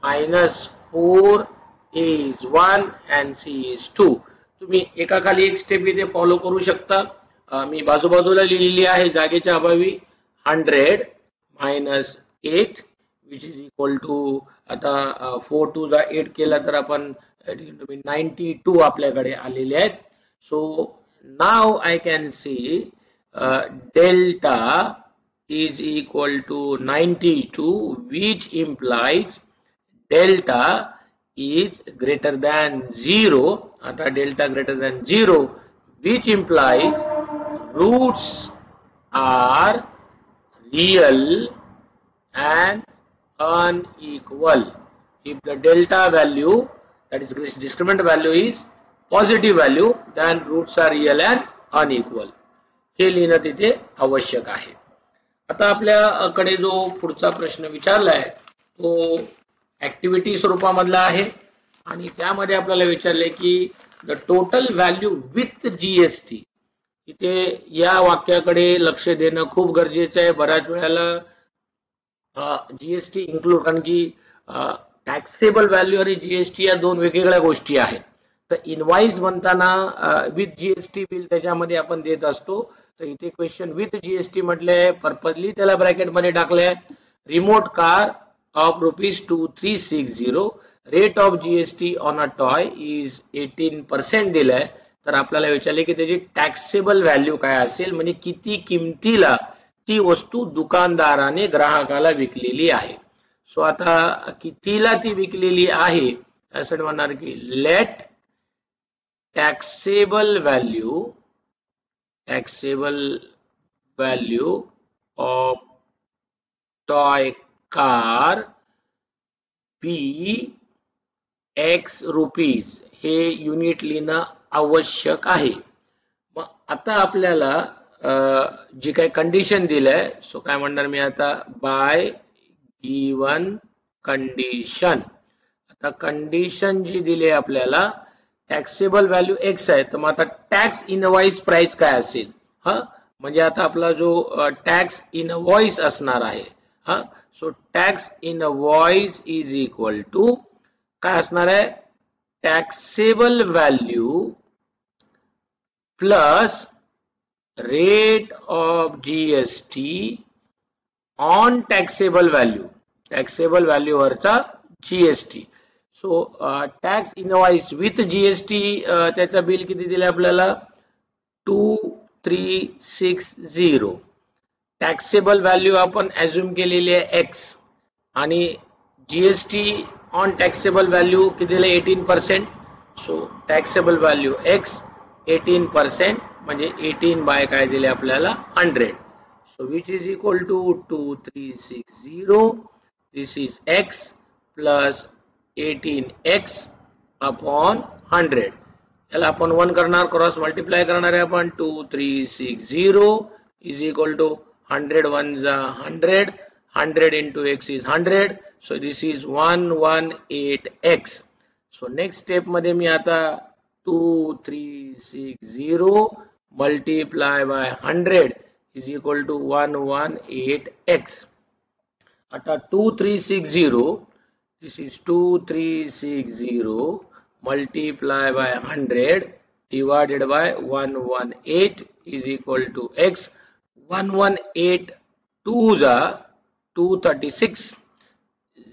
minus 4a is 1 and c is 2. तुम्ही एका खाली एक स्टेप इथे फॉलो करू शकता. मी बाजूबाजूला लिहिलेली आहे जागेच्या अभावी. 100 minus 8 which is equal to आता 4 2 जा 8 केला तर आपण 92 आपल्याकडे आलेले आहेत. So now I can see delta is equal to 92 which implies delta is greater than 0. आता delta greater than 0 which implies roots are real and unequal. If the delta value, that is discriminant value, is positive value, then roots are real and unequal. हे लिहिणं तिथे आवश्यक आहे. आता आपल्याकडे जो पुढचा प्रश्न विचारलाय तो ऍक्टिव्हिटी स्वरूपामधला आहे आणि त्यामध्ये आपल्याला विचारले की the total value with GST. इथे या वाक्याकडे लक्ष देणं खूप गरजेचं आहे. बऱ्याच वेळेला जीएसटी इन्क्लूड, कारण की टॅक्सेबल व्हॅल्यू आणि जीएसटी या दोन वेगवेगळ्या गोष्टी आहेत. तर इनवाइस बनताना विथ जीएसटी बिल त्याच्यामध्ये आपण देत असतो. तर इथे क्वेश्चन विथ जीएसटी म्हटलंय, पर्पजली त्याला ब्रॅकेट मध्ये टाकलंय. Remote car of ₹2360, rate of GST on a toy is 18% दिलाय. तर आपल्याला विचारले की त्याची टॅक्सेबल व्हॅल्यू काय असेल, म्हणजे किती किमतीला ती वस्तू दुकानदाराने ग्राहकाला विकलेली आहे. सो आता कितीला ती विकलेली आहे त्यासाठी म्हणणार की लेट taxable value of toy car be x rupees हे युनिट लिहिणं आवश्यक आहे. मग आता आपल्याला जी काही कंडिशन दिलंय सो काय म्हणणार मी आता बाय गिवन कंडिशन. आता कंडिशन जी दिली आपल्याला टॅक्सेबल व्हॅल्यू एक्स आहे तर मग आता टॅक्स इनवॉइस प्राइस काय असेल हा म्हणजे आता आपला जो टॅक्स इनवॉइस असणार आहे हा so tax invoice is equal to काय असणार आहे taxable value plus rate of GST on taxable value वरचा GST. So tax invoice with GST त्याचा बिल किती दिले आपल्याला 2360. टॅक्सेबल व्हॅल्यू आपण अज्युम केलेली आहे एक्स आणि जीएसटी ऑन टॅक्सेबल व्हॅल्यू किती दिले 18%. सो टॅक्सेबल व्हॅल्यू एक्स 18% म्हणजे 18 बाय काय दिले आपल्याला 100. So which is equal to 2360. This is x plus 18x upon 100. याला आपण 1 करणार क्रॉस मल्टिप्लाय करणार आहे आपण 2360 is equal to 100 1 100 100 into x is 100. So this is 118x. So next step मध्ये मी आता 2360 multiply by 100 is equal to 118x. आता 2360 this is 2360 multiply by 100 divided by 118 is equal to x. 118 2s are 236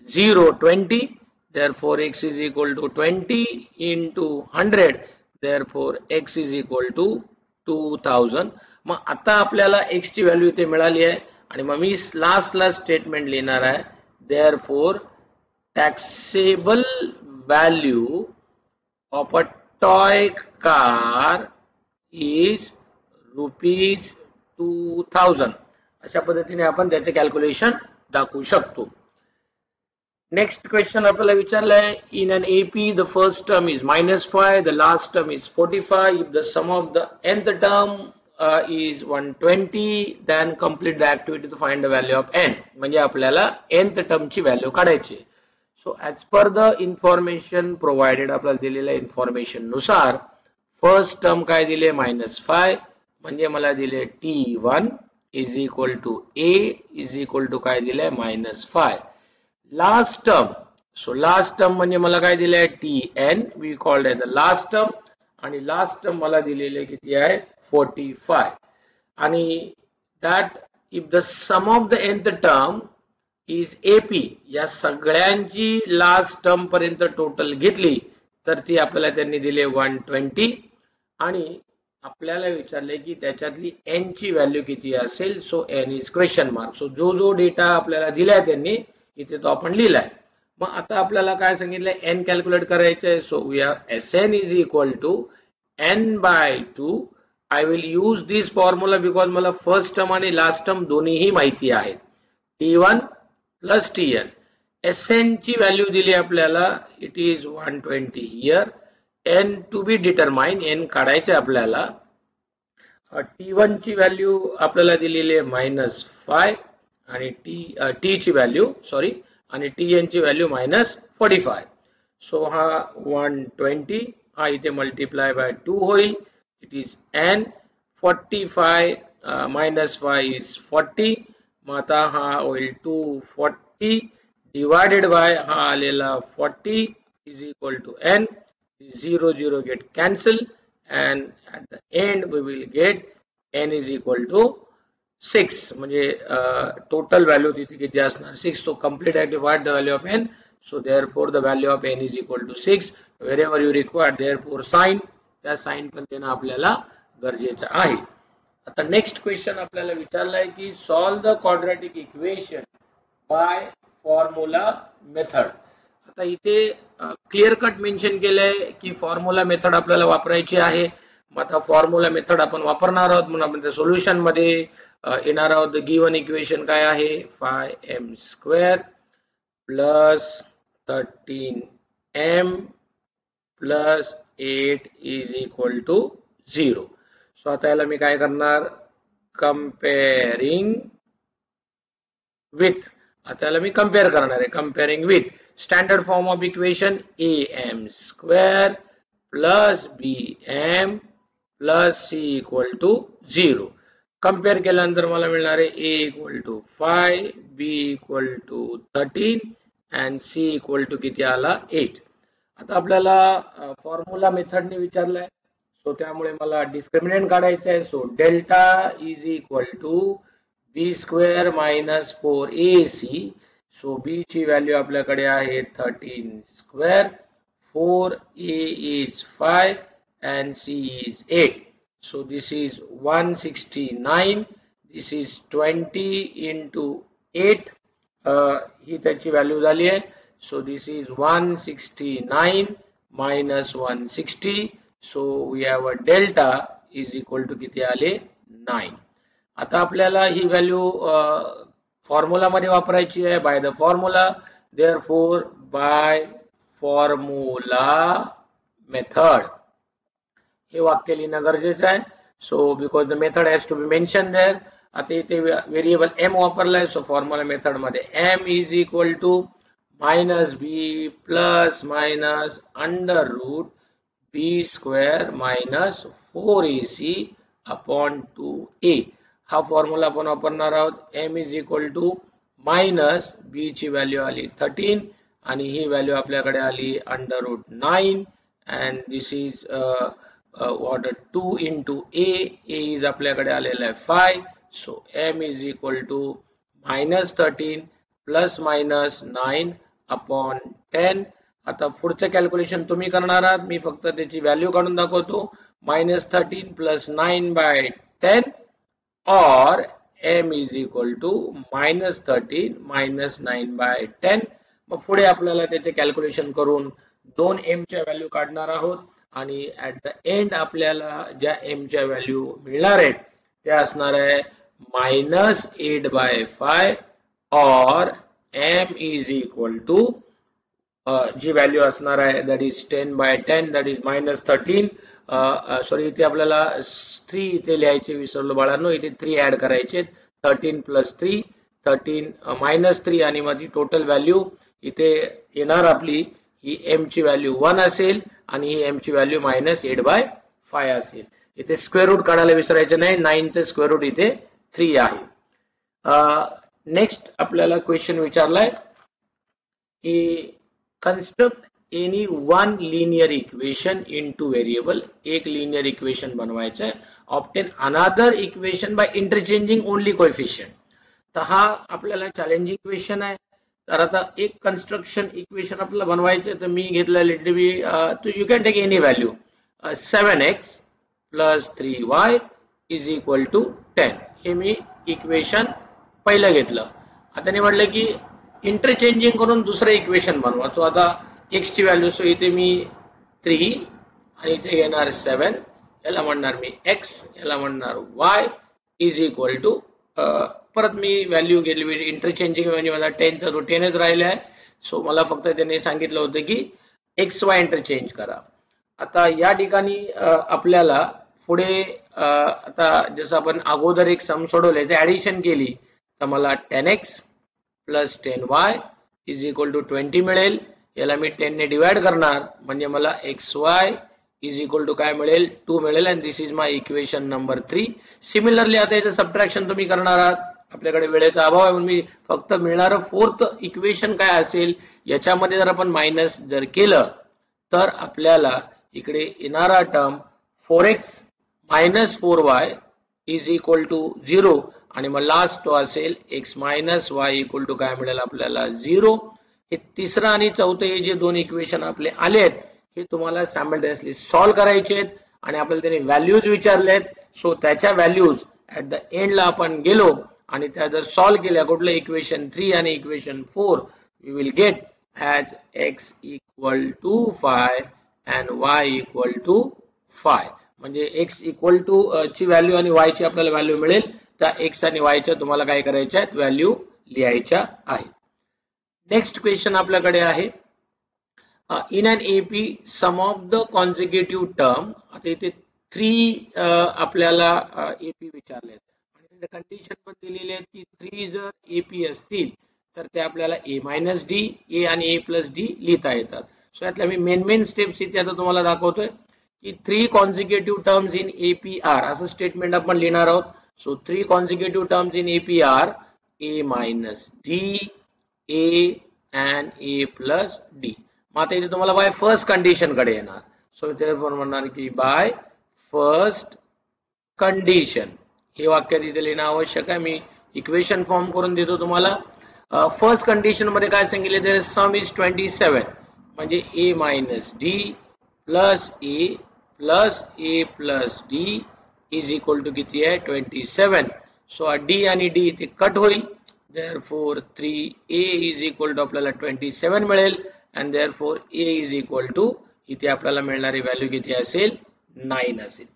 0 20 therefore x is equal to 20 into 100 therefore x is equal to 2000. मग आता आपल्याला x ची व्हॅल्यू इथे मिळाली आहे आणि मग मी लास्टला स्टेटमेंट लिहिणार आहे therefore taxable value of a toy car is ₹2000. अशा पद्धतीने आपण त्याचे कॅल्क्युलेशन दाखवू शकतो. नेक्स्ट क्वेश्चन आपल्याला विचारलं आहे in an AP the first term is -5 the last term is 45 if the sum of the nth term is 120 then complete the activity to find the value of n. म्हणजे आपल्याला nth टर्म ची व्हॅल्यू काढायची. So as per the information provided आपल्याला दिलेल्या इन्फॉर्मेशन नुसार फर्स्ट टर्म काय दिले -5 म्हणजे मला दिले t1 is equal to a is equal to काय दिले -5. Last term so last term म्हणजे मला काय दिले tn we called as the last term आणि लास्ट टर्म मला दिलेले किती आहे 45 आणि that if the sum of the nth term is AP या सगळ्यांची लास्ट टर्म पर्यंत टोटल घेतली तर ती आपल्याला त्यांनी दिले 120 आणि आपल्याला विचारले की त्याच्यातली n ची व्हॅल्यू किती असेल. So n is question mark. So जो डेटा आपल्याला दिलाय त्यांनी इथे तो आपण लिहिलाय. मग आता आपल्याला काय सांगितलंय n कॅल्क्युलेट करायचं आहे. So we have Sn is equal to n by 2. I will use this formula because मला फर्स्ट टर्म आणि लास्ट टर्म दोन्हीही माहिती आहेत. t1 plus tn. Sn ची व्हॅल्यू दिली आपल्याला it is 120 here. n to be determine n काढायचे आपल्याला. t1 ची व्हॅल्यू आपल्याला दिलेली आहे -5 आणि t ची व्हॅल्यू सॉरी आणि tn ची व्हॅल्यू -45. सो हा 120 हा इथे मल्टिप्लाय बाय 2 होईल. It is n 45 -5 is 40. मग आता हा होईल 240 डिवायडेड बाय हा आलेला 40 is equal to n. 0 0 get cancel and at the end we will get n is equal to 6 म्हणजे टोटल व्हॅल्यू तिथे किती असणार 6. So complete I divide the value of n. So therefore the value of n is equal to 6. Wherever you require therefore sign त्या साइन पण देणं आपल्याला गरजेचं आहे. आता नेक्स्ट क्वेश्चन आपल्याला विचारलाय की solve the quadratic equation by formula method. आता इथे क्लिअर कट मेन्शन केलंय की फॉर्म्युला मेथड आपल्याला वापरायची आहे. मग आता फॉर्म्युला मेथड आपण वापरणार आहोत म्हणून आपण सोल्युशन मध्ये येणार आहोत. द गिवन इक्वेशन काय आहे 5m² plus 13m plus 8 is equal to 0. So आता याला मी काय करणार कंपेअरिंग विथ, आता याला मी कंपेअर करणार आहे. Comparing with standard form of equation am² plus bm plus c equal to 0. Compare केल्यानंतर मला मिळणार आहे a equal to 5, b equal to 13 and c equal to किती आला 8. आता आपल्याला फॉर्म्युला मेथडने विचारलंय, सो त्यामुळे मला डिस्क्रिमिनंट काढायचं आहे. So delta is equal to b² minus 4ac. So b ची व्हॅल्यू आपल्याकडे आहे 13², 4a is 5 and c is 8. So this is 169. This is 20 into 8. ही त्याची व्हॅल्यू झाली आहे. So this is 169 minus 160. So we have a delta is equal to किती आले 9. आता आपल्याला ही व्हॅल्यू फॉर्म्युला मध्ये वापरायची आहे. By the formula, therefore by formula method हे वाक्य लिहिणं गरजेचं आहे. So because the method has to be mention there. आता इथे व्हेरिएबल m वापरलाय. सो फॉर्म्युला मेथड मध्ये m is equal to minus b plus minus under root b² minus 4ac upon 2a. हा फॉर्म्युला आपण वापरणार आहोत. m is equal to minus b ची व्हॅल्यू आली 13 आणि ही व्हॅल्यू आपल्याकडे आली under route 9 and this is what 2 into a is आपल्याकडे आलेला आहे 5. So m is equal to minus 13 plus minus 9 upon 10. आता पुढचं कॅल्क्युलेशन तुम्ही करणार आहात, मी फक्त त्याची व्हॅल्यू काढून दाखवतो. minus 13 plus 9 by 10 or m is equal to minus 13 minus 9 by 10. मग पुढे आपल्याला त्याचे कॅल्क्युलेशन करून 2m च्या व्हॅल्यू काढणार आहोत आणि ऍट द एंड आपल्याला ज्या m च्या व्हॅल्यू मिळणार आहेत त्या असणार आहे मायनस 8/5 और m इज इक्वल टू जी व्हॅल्यू असणार आहे that is 10/10 that is minus 13. Sorry इथे आपल्याला 3 इथे लिहायचे विसरलो बाळांनो, इथे 3 ऍड करायचे. 13 प्लस 3 13 मायनस 3 आणि मग ती टोटल व्हॅल्यू इथे येणार आपली ही m ची व्हॅल्यू 1 असेल आणि ही m ची व्हॅल्यू मायनस 8/5 असेल. इथे स्क्वेअर रूट काढायला विसरायचं नाही. 9 चे स्क्वेअर रूट इथे 3 आहे. नेक्स्ट आपल्याला क्वेश्चन विचारलाय की construct any one linear equation into variable. एक लिनियर इक्वेशन बनवायचं आहे. Obtain another equation by interchanging only coefficient. तर हा आपल्याला चॅलेंजिंग क्वेश्चन आहे. तर आता एक कन्स्ट्रक्शन इक्वेशन आपल्याला बनवायचं आहे. तर मी घेतलं let be you can take any value 7x plus 3y is equal to 10. हे मी इक्वेशन पहिलं घेतलं. आता मी म्हटलं की इंटरचेंजिंग करून दुसरं इक्वेशन बनवा. सो आता x ची व्हॅल्यू, सो इथे मी 3 आणि इथे घेणार 7. याला म्हणणार मी x, याला म्हणणार y इज इक्वल टू परत मी व्हॅल्यू घेतली इंटरचेंजिंग म्हणजे मला 10 चा 10च राहिला आहे. सो मला फक्त त्याने सांगितलं होतं की xy इंटरचेंज करा. आता या ठिकाणी आपल्याला पुढे आता जसं आपण अगोदर एक सम सोडवले याचे ऍडिशन केली तर मला 10x plus 10y is equal to 20 मिळेल. याला मी 10 ने डिवाइड करणार म्हणजे मला xy इज इक्वल टू काय मिळेल 2 मिळेल and this is my equation number 3. Similarly आता याचं सबट्रॅक्शन तुम्ही करणार आहात. आपल्याकडे वेळेचा अभाव आहे म्हणून मी फक्त मिळणारं फोर्थ इक्वेशन काय असेल याच्यामध्ये जर आपण मायनस जर केलं तर आपल्याला इकडे येणारा term 4x minus 4y is equal to 0 आणि मग लास्ट तो असेल x minus y equal to काय मिळेल आपल्याला 0. हे तिसरं आणि चौथं हे जे दोन इक्वेशन आपले आलेत हे तुम्हाला सायमल्टेनियसली सॉल्व्ह करायचे आहेत आणि आपल्याला त्यांनी व्हॅल्यूज विचारलेत. सो त्याच्या व्हॅल्यूज ऍट द एंडला आपण गेलो आणि त्या जर सॉल्व्ह केल्या कुठलं इक्वेशन 3 आणि equation 4 we will get as x equal to 5 and y equal to 5. म्हणजे x equal to ची व्हॅल्यू आणि y ची आपल्याला व्हॅल्यू मिळेल. त्या x आणि y च्या तुम्हाला काय करायच्या आहेत, व्हॅल्यू लिहायच्या आहेत. नेक्स्ट क्वेश्चन आपल्याकडे आहे, in an AP sum of the consecutive term. आता इथे 3 आपल्याला AP विचारले आणि तिथे कंडिशन पण दिलेली आहे की 3 जर AP असतील तर ते आपल्याला a मायनस डी, ए आणि a प्लस डी लिहिता येतात. सो यातल्या मी मेन स्टेप्स इथे आता तुम्हाला दाखवतोय की 3 कॉन्सिक्युटिव्ह टर्म्स इन APR असं स्टेटमेंट आपण लिहिणार आहोत. So 3 consecutive terms in APR a minus d, a and a plus d. मग आता इथे तुम्हाला बाय फर्स्ट कंडिशन कडे येणार. सो इथे आपण म्हणणार की बाय फर्स्ट कंडिशन हे वाक्य तिथे लिहिणं आवश्यक आहे. मी इक्वेशन फॉर्म करून देतो तुम्हाला. फर्स्ट कंडिशन मध्ये काय सांगितले, देयर सम इज 27 म्हणजे a minus D plus a plus D is equal to किती आहे, 27. सो डी आणि डी इथे कट होईल. therefore 3a is equal to आपल्याला 27 मिळेल and therefore a is equal to इथे आपल्याला मिळणारी व्हॅल्यू किती असेल, 9 असेल.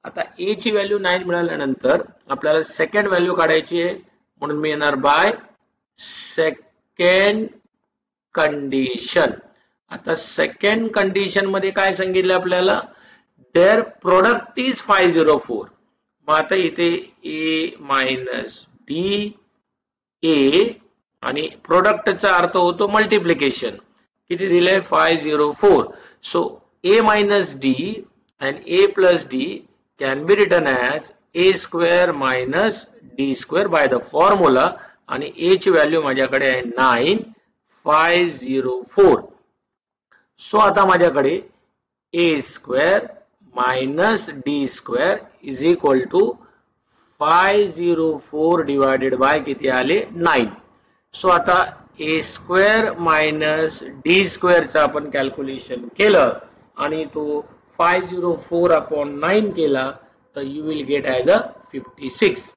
आता a ची व्हॅल्यू 9 मिळाल्यानंतर आपल्याला सेकंड व्हॅल्यू काढायची आहे, म्हणून मी येणार बाय सेकंड कंडिशन. आता सेकंड कंडिशन मध्ये काय सांगितलं आपल्याला, देअर प्रोडक्ट इज 504. मग आता इथे a मायनस डी ए आणि प्रोडक्टचा अर्थ होतो मल्टिप्लिकेशन. किती दिले, 504. So a minus D and a plus d can be written as a square minus d square by the formula आणि a ची व्हॅल्यू माझ्याकडे आहे 9504. सो आता माझ्याकडे a square minus d square is equal to 504 divided by किती आले, 9. सो आता a square minus d square चा आपण कॅल्क्युलेशन केलं आणि तो 504 upon 9 केला तर you will get as a 56.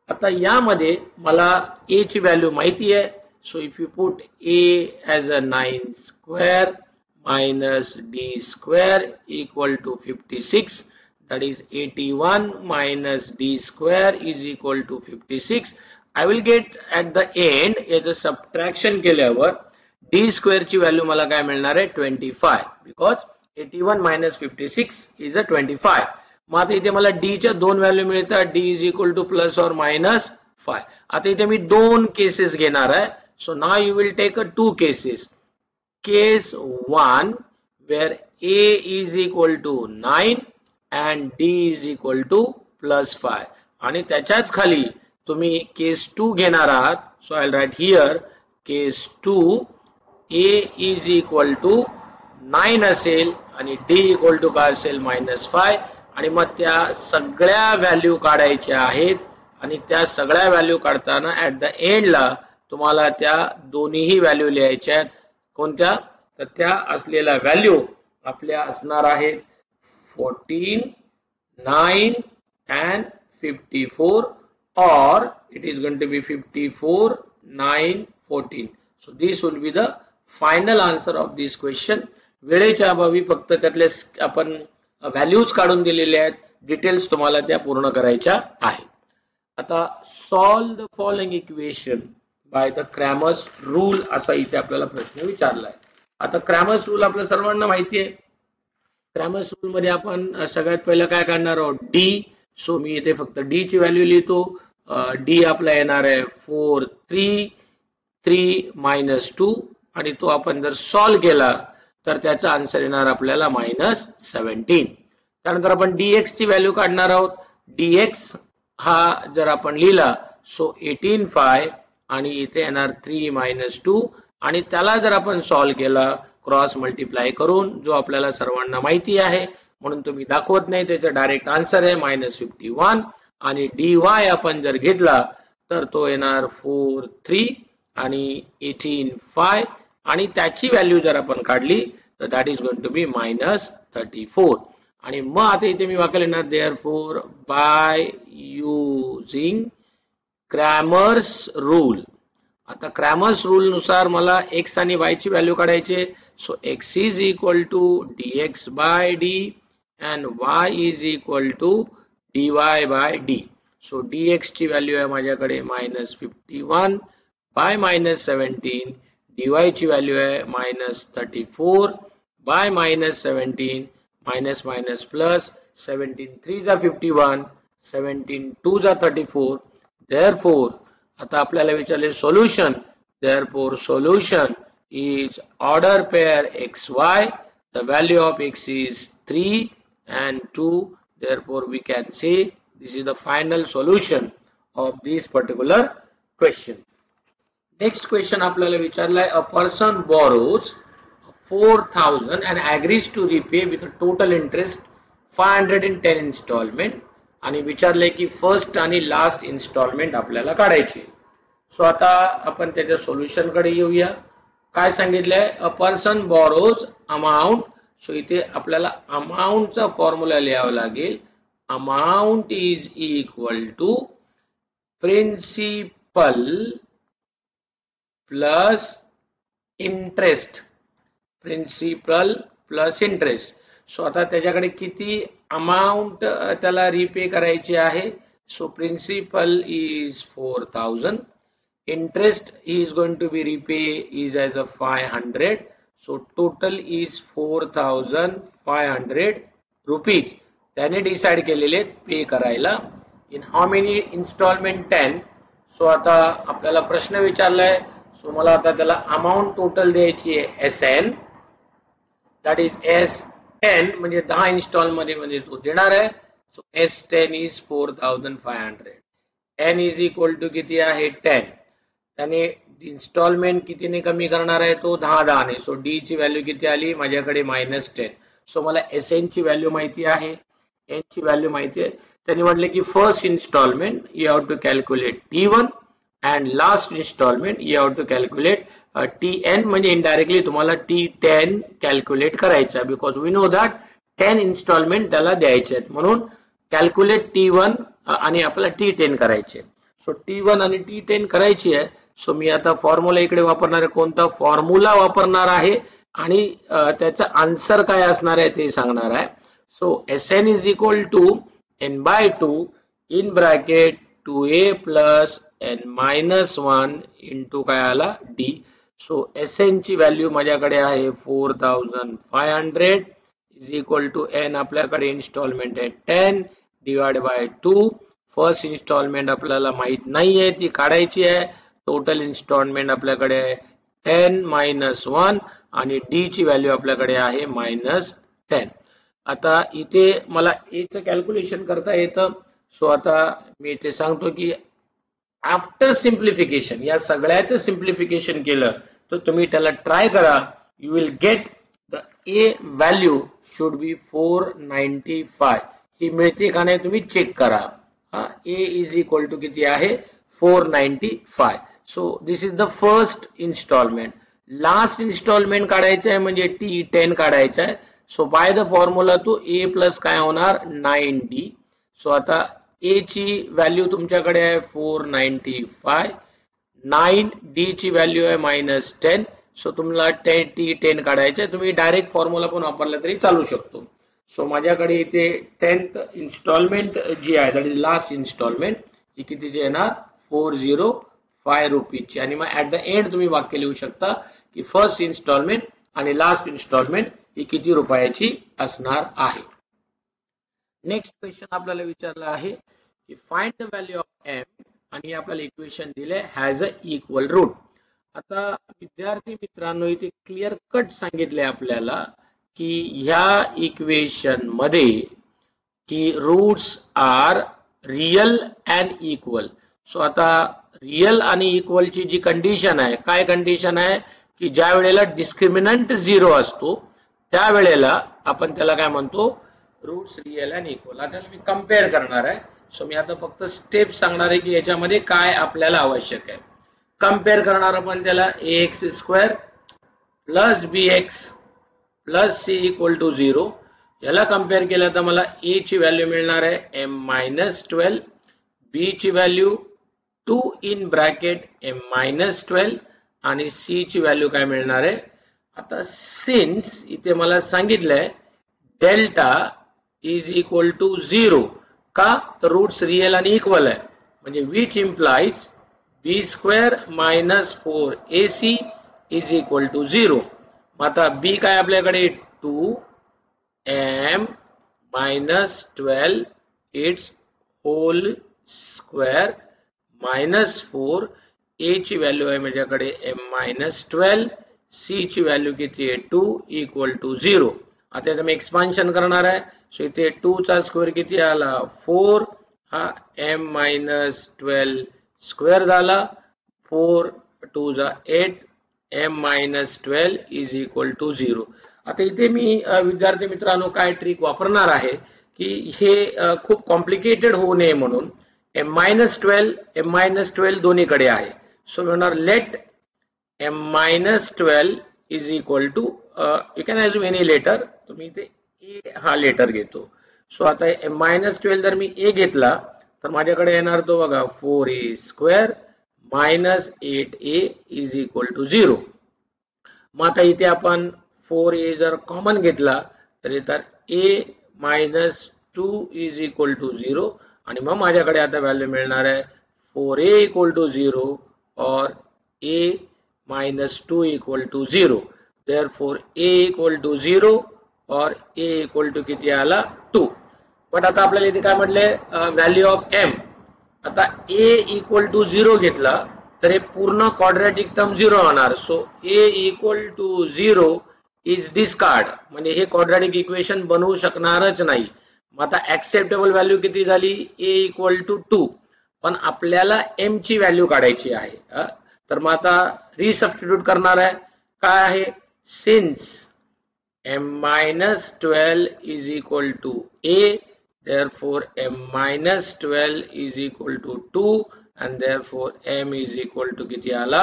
आता यामध्ये मला a ची व्हॅल्यू माहिती आहे. So if you put a as a 9 square minus d square equal to 56, that is 81 minus d square is equal to 56. I will get at the end याचं सबट्रॅक्शन केल्यावर d square ची व्हॅल्यू मला काय मिळणार आहे, 25, because 81 minus 56 is a 25. मग आता इथे मला d च्या दोन व्हॅल्यू मिळतात, d is equal to plus or minus 5. आता इथे मी दोन केसेस घेणार आहे. So now you will take two cases. Case 1 where a is equal to 9 and d is equal to plus 5 आणि त्याच्याच खाली तुम्ही केस 2 घेणार आहात. So I write here case 2 a is equal to 9 असेल आणि d equal to काय असेल, -5. आणि मग त्या सगळ्या व्हॅल्यू काढायच्या आहेत आणि त्या सगळ्या व्हॅल्यू काढताना ऍट द एंडला तुम्हाला त्या दोन्हीही व्हॅल्यू लिहायच्या आहेत. कोणत्या, तर त्या असलेल्या व्हॅल्यू आपल्या असणार आहेत 14, 9 and 54, or it is going to be 54, 9, 14. So this will be the final answer of this question. वेळेच्या अभावी फक्त त्यातले आपण व्हॅल्यूज काढून दिलेले आहेत, डिटेल्स तुम्हाला त्या पूर्ण करायच्या आहेत. आता solve the following equation by the Cramer's rule असा इथे आपल्याला प्रश्न विचारला आहे. आता क्रॅमर्स रूल आपल्या सर्वांना माहिती आहे. क्रॅमर्स रूल मध्ये आपण सगळ्यात पहिलं काय काढणार आहोत, डी. सो मी इथे फक्त डी ची व्हॅल्यू लिहितो. डी आपला येणार आहे 4, 3, 3 minus 2 आणि तो आपण जर सॉल्व केला तर त्याचा आन्सर येणार आपल्याला -17. त्यानंतर आपण dx ची व्हॅल्यू काढणार आहोत. dx हा जर आपण लिहिला सो 18/5 आणि इथे येणार 3 - 2 आणि त्याला जर आपण सॉल्व केला क्रॉस मल्टिप्लाय करून, जो आपल्याला सर्वांना माहिती आहे म्हणून तुम्ही दाखवत नाही, त्याचा डायरेक्ट आन्सर आहे -51. आणि dy आपण जर घेतला तर तो येणार 4, 3 आणि 18/5 आणि त्याची व्हॅल्यू जर आपण काढली तर that is going to be -34. आणि मग आता इथे मी वाक्य लिहिणार therefore by using Cramer's rule. आता क्रॅमर्स रूल नुसार मला x आणि y ची व्हॅल्यू काढायची. So x is equal to dx by D and y is equal to dy by D. So dx ची व्हॅल्यू आहे माझ्याकडे -51 बाय -17. dy ची व्हॅल्यू आहे -34 बाय -17. मायनस मायनस प्लस 17 3 जा 51, 17 2 जा 34. Therefore आता आपल्याला विचारले solution. Therefore solution is order pair xy. The value of x is 3 and 2. Therefore we can say this is the final solution of this particular question. Next question आपल्याला विचारलाय a person borrows 4,000 and agrees to repay with a total interest 510 installment आणि विचारले की फर्स्ट आणि लास्ट इन्स्टॉलमेंट आपल्याला काढायची. सो आता आपण त्याच्या सोल्युशन कडे येऊया. काय सांगितलंय a person borrows amount. So इथे आपल्याला अमाउंटचा फॉर्म्युला लिहावा लागेल. Amount is equal to principal plus interest. Principal plus interest. So आता त्याच्याकडे किती अमाउंट त्याला रिपे करायची आहे. So principal is 4,000. Interest is going to be repay is as a 500. So total is 4,500 rupees. त्याने डिसाइड केलेले पे करायला. In how many installment 10. So आता आपल्याला प्रश्न विचारलाय. सो मला आता त्याला अमाउंट टोटल द्यायची आहे SN. दॅट इज S10 म्हणजे 10 इन्स्टॉल मध्ये तो देणार आहे. So S10 is 4,500. N is equal to किती आहे 10. त्याने इन्स्टॉलमेंट कितीने कमी करणार आहे तो 10 ने. सो D ची व्हॅल्यू किती आली माझ्याकडे -10. सो मला SN ची व्हॅल्यू माहिती आहे, N ची व्हॅल्यू माहिती आहे. त्यांनी म्हटले की first installment you have to calculate T1 and last installment you have to calculate TN म्हणजे indirectly तुम्हाला T10 calculate करायचा because we know that 10 installment त्याला द्यायचे आहेत म्हणून calculate T1 आणि आपल्याला T10 करायचे. सो T1 आणि T10 करायची आहे. सो मी आता फॉर्म्युला इकडे वापरणार आहे. कोणता फॉर्म्युला वापरणार आहे आणि त्याचा आन्सर काय असणार आहे ते सांगणार आहे. So SN is equal to N by 2 in bracket 2A plus N minus 1 into काय आला D. सो SN ची व्हॅल्यू माझ्याकडे आहे 4,500 is equal to N आपल्याकडे इन्स्टॉलमेंट आहे 10 डिवाइड बाय 2. फर्स्ट इन्स्टॉलमेंट आपल्याला माहित नाहीये ती काढायची आहे. टोटल इन्स्टॉलमेंट आपल्याकडे आहे 10 minus 1 आणि D ची व्हॅल्यू आपल्याकडे आहे -10. आता इथे मला A चं कॅल्क्युलेशन करता येतं. सो आता मी इथे सांगतो की आफ्टर सिम्प्लिफिकेशन या सगळ्याचं सिम्प्लिफिकेशन केलं तर तुम्ही त्याला ट्राय करा. You will get the A value should be 495. ही मिळते का नाही तुम्ही चेक करा. A इज इक्वल टू किती आहे 495. So this is the first installment. Last installment काढायचं आहे म्हणजे T10 काढायचं आहे. सो बाय द फॉर्म्युला तो A प्लस काय होणार 9D. सो आता A ची व्हॅल्यू तुमच्याकडे आहे 495. 9D ची व्हॅल्यू आहे -10. सो तुम्हाला T10 काढायचं आहे. तुम्ही डायरेक्ट फॉर्म्युला पण वापरला तरी चालू शकतो. सो माझ्याकडे इथे 10th इन्स्टॉलमेंट जी आहे दॅट इज लास्ट इन्स्टॉलमेंट ही कितीची येणार 405 रुपीजची. आणि मग ऍट द एंड तुम्ही वाक्य लिहू शकता की फर्स्ट इन्स्टॉलमेंट आणि लास्ट इन्स्टॉलमेंट ही किती रुपयाची असणार आहे. नेक्स्ट क्वेश्चन आपल्याला विचारला आहे की find the value of M आणि आपल्याला इक्वेशन दिले हॅज अ इक्वल रूट. आता विद्यार्थी मित्रांनो इथे क्लिअर कट सांगितले आपल्याला की ह्या इक्वेशन मध्ये की roots are real and equal. So आता रियल आणि इक्वल ची जी कंडिशन आहे काय कंडिशन आहे की ज्या वेळेला डिस्क्रिमिनंट 0 असतो त्यावेळेला आपण त्याला काय म्हणतो रूट्स रियल अँड इक्वल. आता मी कंपेअर करणार आहे. सो मी आता फक्त स्टेप सांगणार आहे की याच्यामध्ये काय आपल्याला आवश्यक आहे. कंपेअर करणार आपण त्याला ax² plus bx plus c equal to 0. याला कंपेअर केलं तर मला a ची व्हॅल्यू मिळणार आहे m-12, b ची व्हॅल्यू 2 इन ब्रॅकेट m-12 आणि c ची व्हॅल्यू काय मिळणार आहे. आता सिन्स इथे मला सांगितलंय डेल्टा इज इक्वल टू 0 का तर रूट्स रियल आणि इक्वल आहे म्हणजे which implies b square minus 4ac is equal to 0. आता b काय आपल्याकडे 2m-12 it's whole square minus 4 a ची व्हॅल्यू आहे माझ्याकडे m-12 c ची व्हॅल्यू किती आहे 2 इक्वल टू 0. आता इथे मी एक्सपान्शन करणार आहे सो इथे 2 चा स्क्वेअर किती आला 4 हा m-12 स्क्वेअर झाला 4 2 जा 8 m-12 इज इक्वल टू 0. आता इथे मी विद्यार्थी मित्रांनो काय ट्रिक वापरणार आहे की हे खूप कॉम्प्लिकेटेड होऊ नये म्हणून m-12 दोन्हीकडे आहे सो म्हणणार लेट m-12 is equal to you can assume any letter तुम्ही इथे a हा लेटर घेतो सो आता m-12 जर मी a घेतला तर माझ्याकडे येणार तो बघा 4a square minus 8a is equal to 0. मग आता इथे आपण 4a जर कॉमन घेतला तर येतात a minus 2 is equal to 0 आणि मग माझ्याकडे आता व्हॅल्यू मिळणार आहे 4a इक्वल टू 0 और a minus 2 equal to 0. Therefore a equal to 0 और a इक्वल टू किती आला 2. बट आता आपल्याला इथे काय म्हटले व्हॅल्यू ऑफ m. आता a इक्वल टू 0 घेतला तर हे पूर्ण क्वाड्रॅटिक टर्म 0 होणार so a equal to 0 is discard म्हणजे हे क्वाड्रॅटिक इक्वेशन बनवू शकणारच नाही. मग आता ऍक्सेप्टेबल व्हॅल्यू किती झाली a इक्वल टू 2 पण आपल्याला m ची व्हॅल्यू काढायची आहे तर मग आता रिसबस्टिट्यूट करणार आहे काय आहे since m-12 is equal to a therefore m-12 is equal to 2 and therefore m is equal to किती आला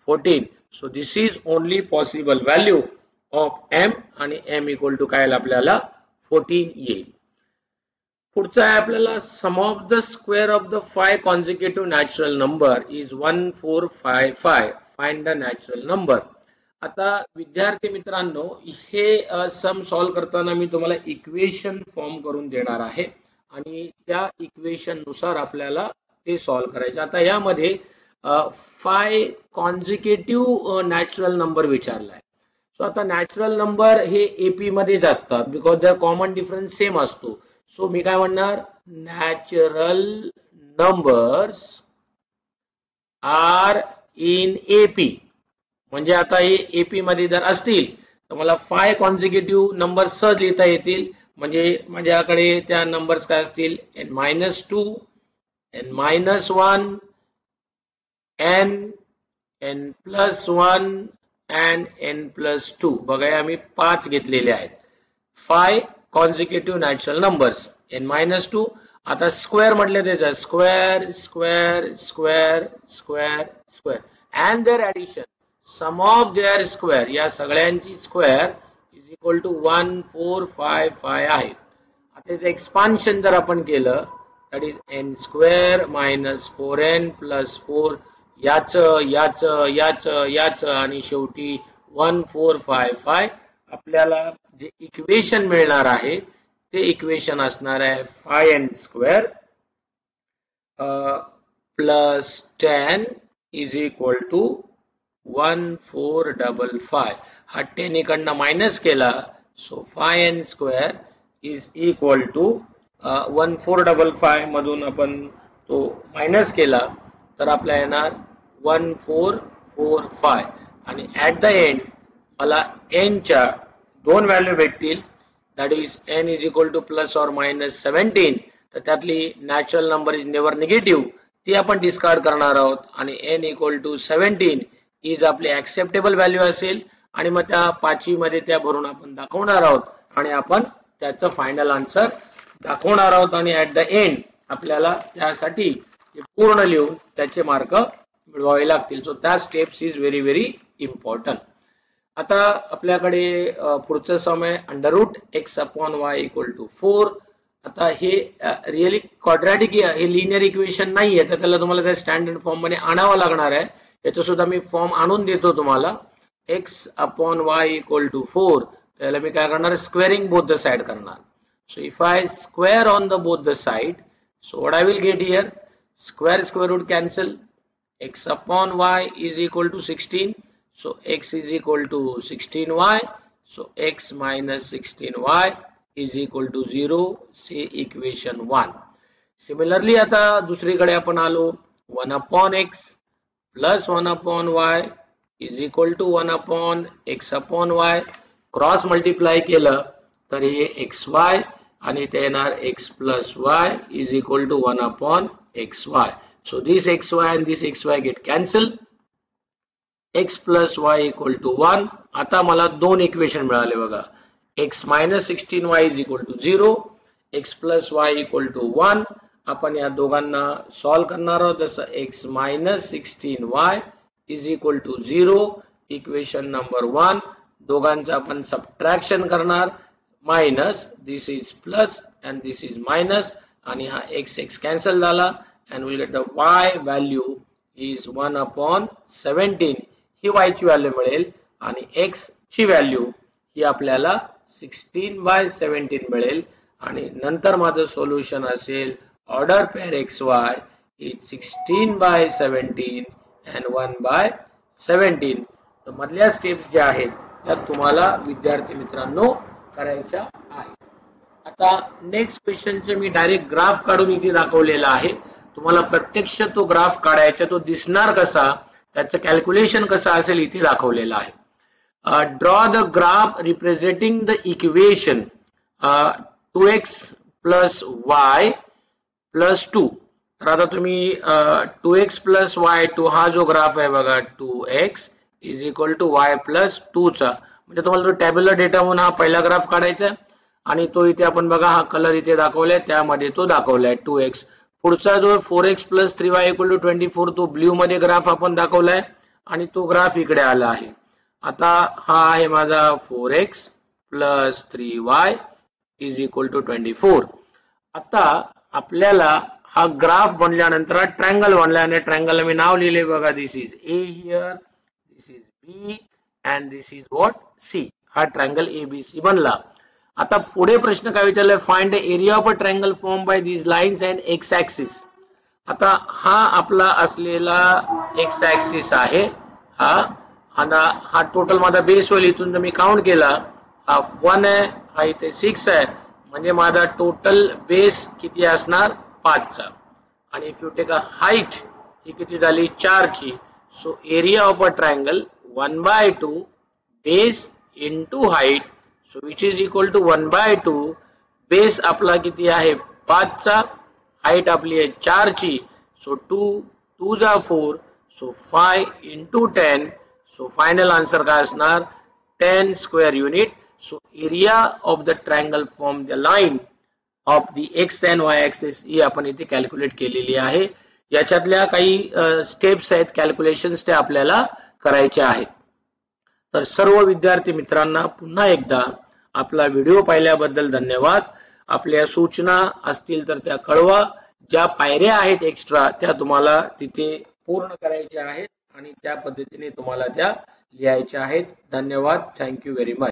14. so this is only possible value of m आणि m equal to काय आपल्याला 14 येईल. पुढचा आहे आपल्याला sum of the square of the 5 consecutive natural number is 1455 find the natural number. आता विद्यार्थी मित्रांनो हे सम सॉल्व करताना मी तुम्हाला इक्वेशन फॉर्म करून देणार आहे आणि त्या इक्वेशन नुसार आपल्याला ते सॉल्व करायचे. आता यामध्ये 5 कॉन्सिक्युटिव्ह नॅचरल नंबर विचारलाय. सो आता नॅचरल नंबर हे एपी मध्येच असतात because their common difference same असतो. सो मी काय म्हणणार natural numbers are in AP म्हणजे आता हे एपी मध्ये जर असतील तर मला 5 कॉन्सिक्युटिव्ह नंबर सहज लिहिता येतील म्हणजे माझ्याकडे त्या नंबर्स काय असतील n-2 n-1 n n+1 and n+2 बघा आम्ही 5 घेतलेले आहेत 5 कॉन्सिक्युटिव्ह नॅचरल नंबर्स n-2. आता स्क्वेअर म्हटले त्याचा square square square square square and their addition sum of their square या सगळ्यांची स्क्वेअर इज इक्वल टू 1455 आहे. आता त्याचं एक्सपान्शन जर आपण केलं that is n square minus 4n plus 4 याच आणि शेवटी 1455 आपल्याला जे इक्वेशन मिळणार आहे ते इक्वेशन असणार आहे 5n square plus 10 is equal to 1455. हा 10 इकडनं मायनस केला so 5n square is equal to 1455 मधून आपण तो मायनस केला तर आपल्याला येणार 1445 आणि ऍट द एंड मला n च्या दोन व्हॅल्यू भेटतील that is n is equal two plus or minus 17. तर त्यातली natural number is never negative ती आपण डिस्कार्ड करणार आहोत आणि n इक्वल टू 17 इज आपली ऍक्सेप्टेबल व्हॅल्यू असेल आणि मग त्या पाचवीमध्ये त्या भरून आपण दाखवणार आहोत आणि आपण त्याचं फायनल आन्सर दाखवणार आहोत आणि ऍट द एंड आपल्याला त्यासाठी पूर्ण लिहून त्याचे मार्क मिळवावे लागतील. सो त्या steps is very very important. आता आपल्याकडे पुढचं सम आहे √x/y = 4. आता हे रिअली क्वाड्रॅटिक हे लिनियर इक्वेशन नाहीये, तर त्याला तुम्हाला त्या स्टँडर्ड फॉर्म मध्ये आणावं लागणार आहे. याचा सुद्धा मी फॉर्म आणून देतो तुम्हाला. x upon y equal to 4. त्याला मी काय करणार, स्क्वेअरिंग बोथ द साइड करणार. So if I square on the both the side, so what I will get here, square root cancel, x upon y is equal to 16, so x is equal to 16y, so x minus 16y is equal to 0. say equation 1. Similarly आता दुसरीकडे आपण आलो, 1 upon x plus 1 upon y is equal to 1 upon x upon y. Cross multiply केलं तर हे xy आणि ते येणार x plus y is equal to 1 upon xy. So this xy and this xy get cancelled. x plus y equal to 1. आता मला दोन इक्वेशन मिळाले बघा. x minus 16y is equal to 0. x plus y equal to 1. आपण या दोघांना सॉल्व करणार आहोत. जसं x minus 16y is equal to 0. Equation number 1. दोघांचं आपण सबट्रॅक्शन करणार. Minus, this is plus and this is minus, आणि हा x x कॅन्सल झाला, and will get the y value is 1 upon 17. He y ची व्हॅल्यू मिळेल आणि x ची व्हॅल्यू ही आपल्याला 16/17 मिळेल. आणि नंतर माझं सोल्युशन असेल order pair xy is 16/17 and 1/17. तर मधल्या स्टेप्स ज्या आहेत त्या तुम्हाला विद्यार्थी मित्रांनो करायच्या आहे. आता नेक्स्ट क्वेश्चनचे मी डायरेक्ट ग्राफ काढून इथे दाखवलेला आहे. तुम्हाला प्रत्यक्ष तो ग्राफ काढायचा, तो दिसणार कसा, त्याचं कॅल्क्युलेशन कसं असेल इथे दाखवलेलं आहे. Draw the graph representing the equation 2x plus y plus 2. तर आता तुम्ही 2x plus y2 हा जो ग्राफ आहे बघा, 2x is equal to y plus 2 चा, म्हणजे तुम्हाला तो टॅब्युलर डेटा म्हणून हा पहिला ग्राफ काढायचा आणि तो इथे आपण बघा हा कलर इथे दाखवलाय, त्यामध्ये तो दाखवलाय 2x. पुढचा जो 4x plus 3y equal to 24 तो ब्ल्यू मध्ये ग्राफ आपण दाखवलाय आणि तो ग्राफ इकडे आला आहे. आता हा आहे माझा 4x plus 3y is equal to 24. आता आपल्याला हा ग्राफ बनल्यानंतर ट्रायंगल बनला आणि ट्रायंगलला मी नाव लिहिले बघा, this is a here, this is b and this is what, C. हा ट्रायंगल ABC बनला. आता पुढे प्रश्न काय विचारलाय, find the area of a triangle form by these lines and x axis. आता हा आपला असलेला x ऍक्सिस आहे हा, आता हा टोटल माझा बेस होईल. इथून जर मी काउंट केला, हा 1 आहे, हा इथे 6 आहे, म्हणजे माझा टोटल बेस किती असणार, 5 चा. आणि if you take a height, ही किती झाली, 4 ची. So area of a triangle 1/2 base into height, so which is equal to 1/2. Base आपला किती आहे, 5 चा, हाईट आपली आहे 4 ची, सो 2 जा 4, so 5 into 10. So final answer काय असणार, 10 square unit. So area of the triangle from the line of the x and y axis ही आपण इथे कॅल्क्युलेट केलेली आहे. याच्यातल्या काही स्टेप्स आहेत, कॅल्क्युलेशन्स ते आपल्याला करायचे आहेत. तर सर्व विद्यार्थी मित्रांना पुन्हा एकदा आपला व्हिडिओ पाहिल्याबद्दल धन्यवाद. आपल्या सूचना असतील तर त्या कळवा. ज्या पायऱ्या आहेत एक्स्ट्रा त्या तुम्हाला तिथे पूर्ण करायच्या आहेत आणि त्या पद्धतीने तुम्हाला त्या लिहायच्या आहेत. धन्यवाद. Thank you very much.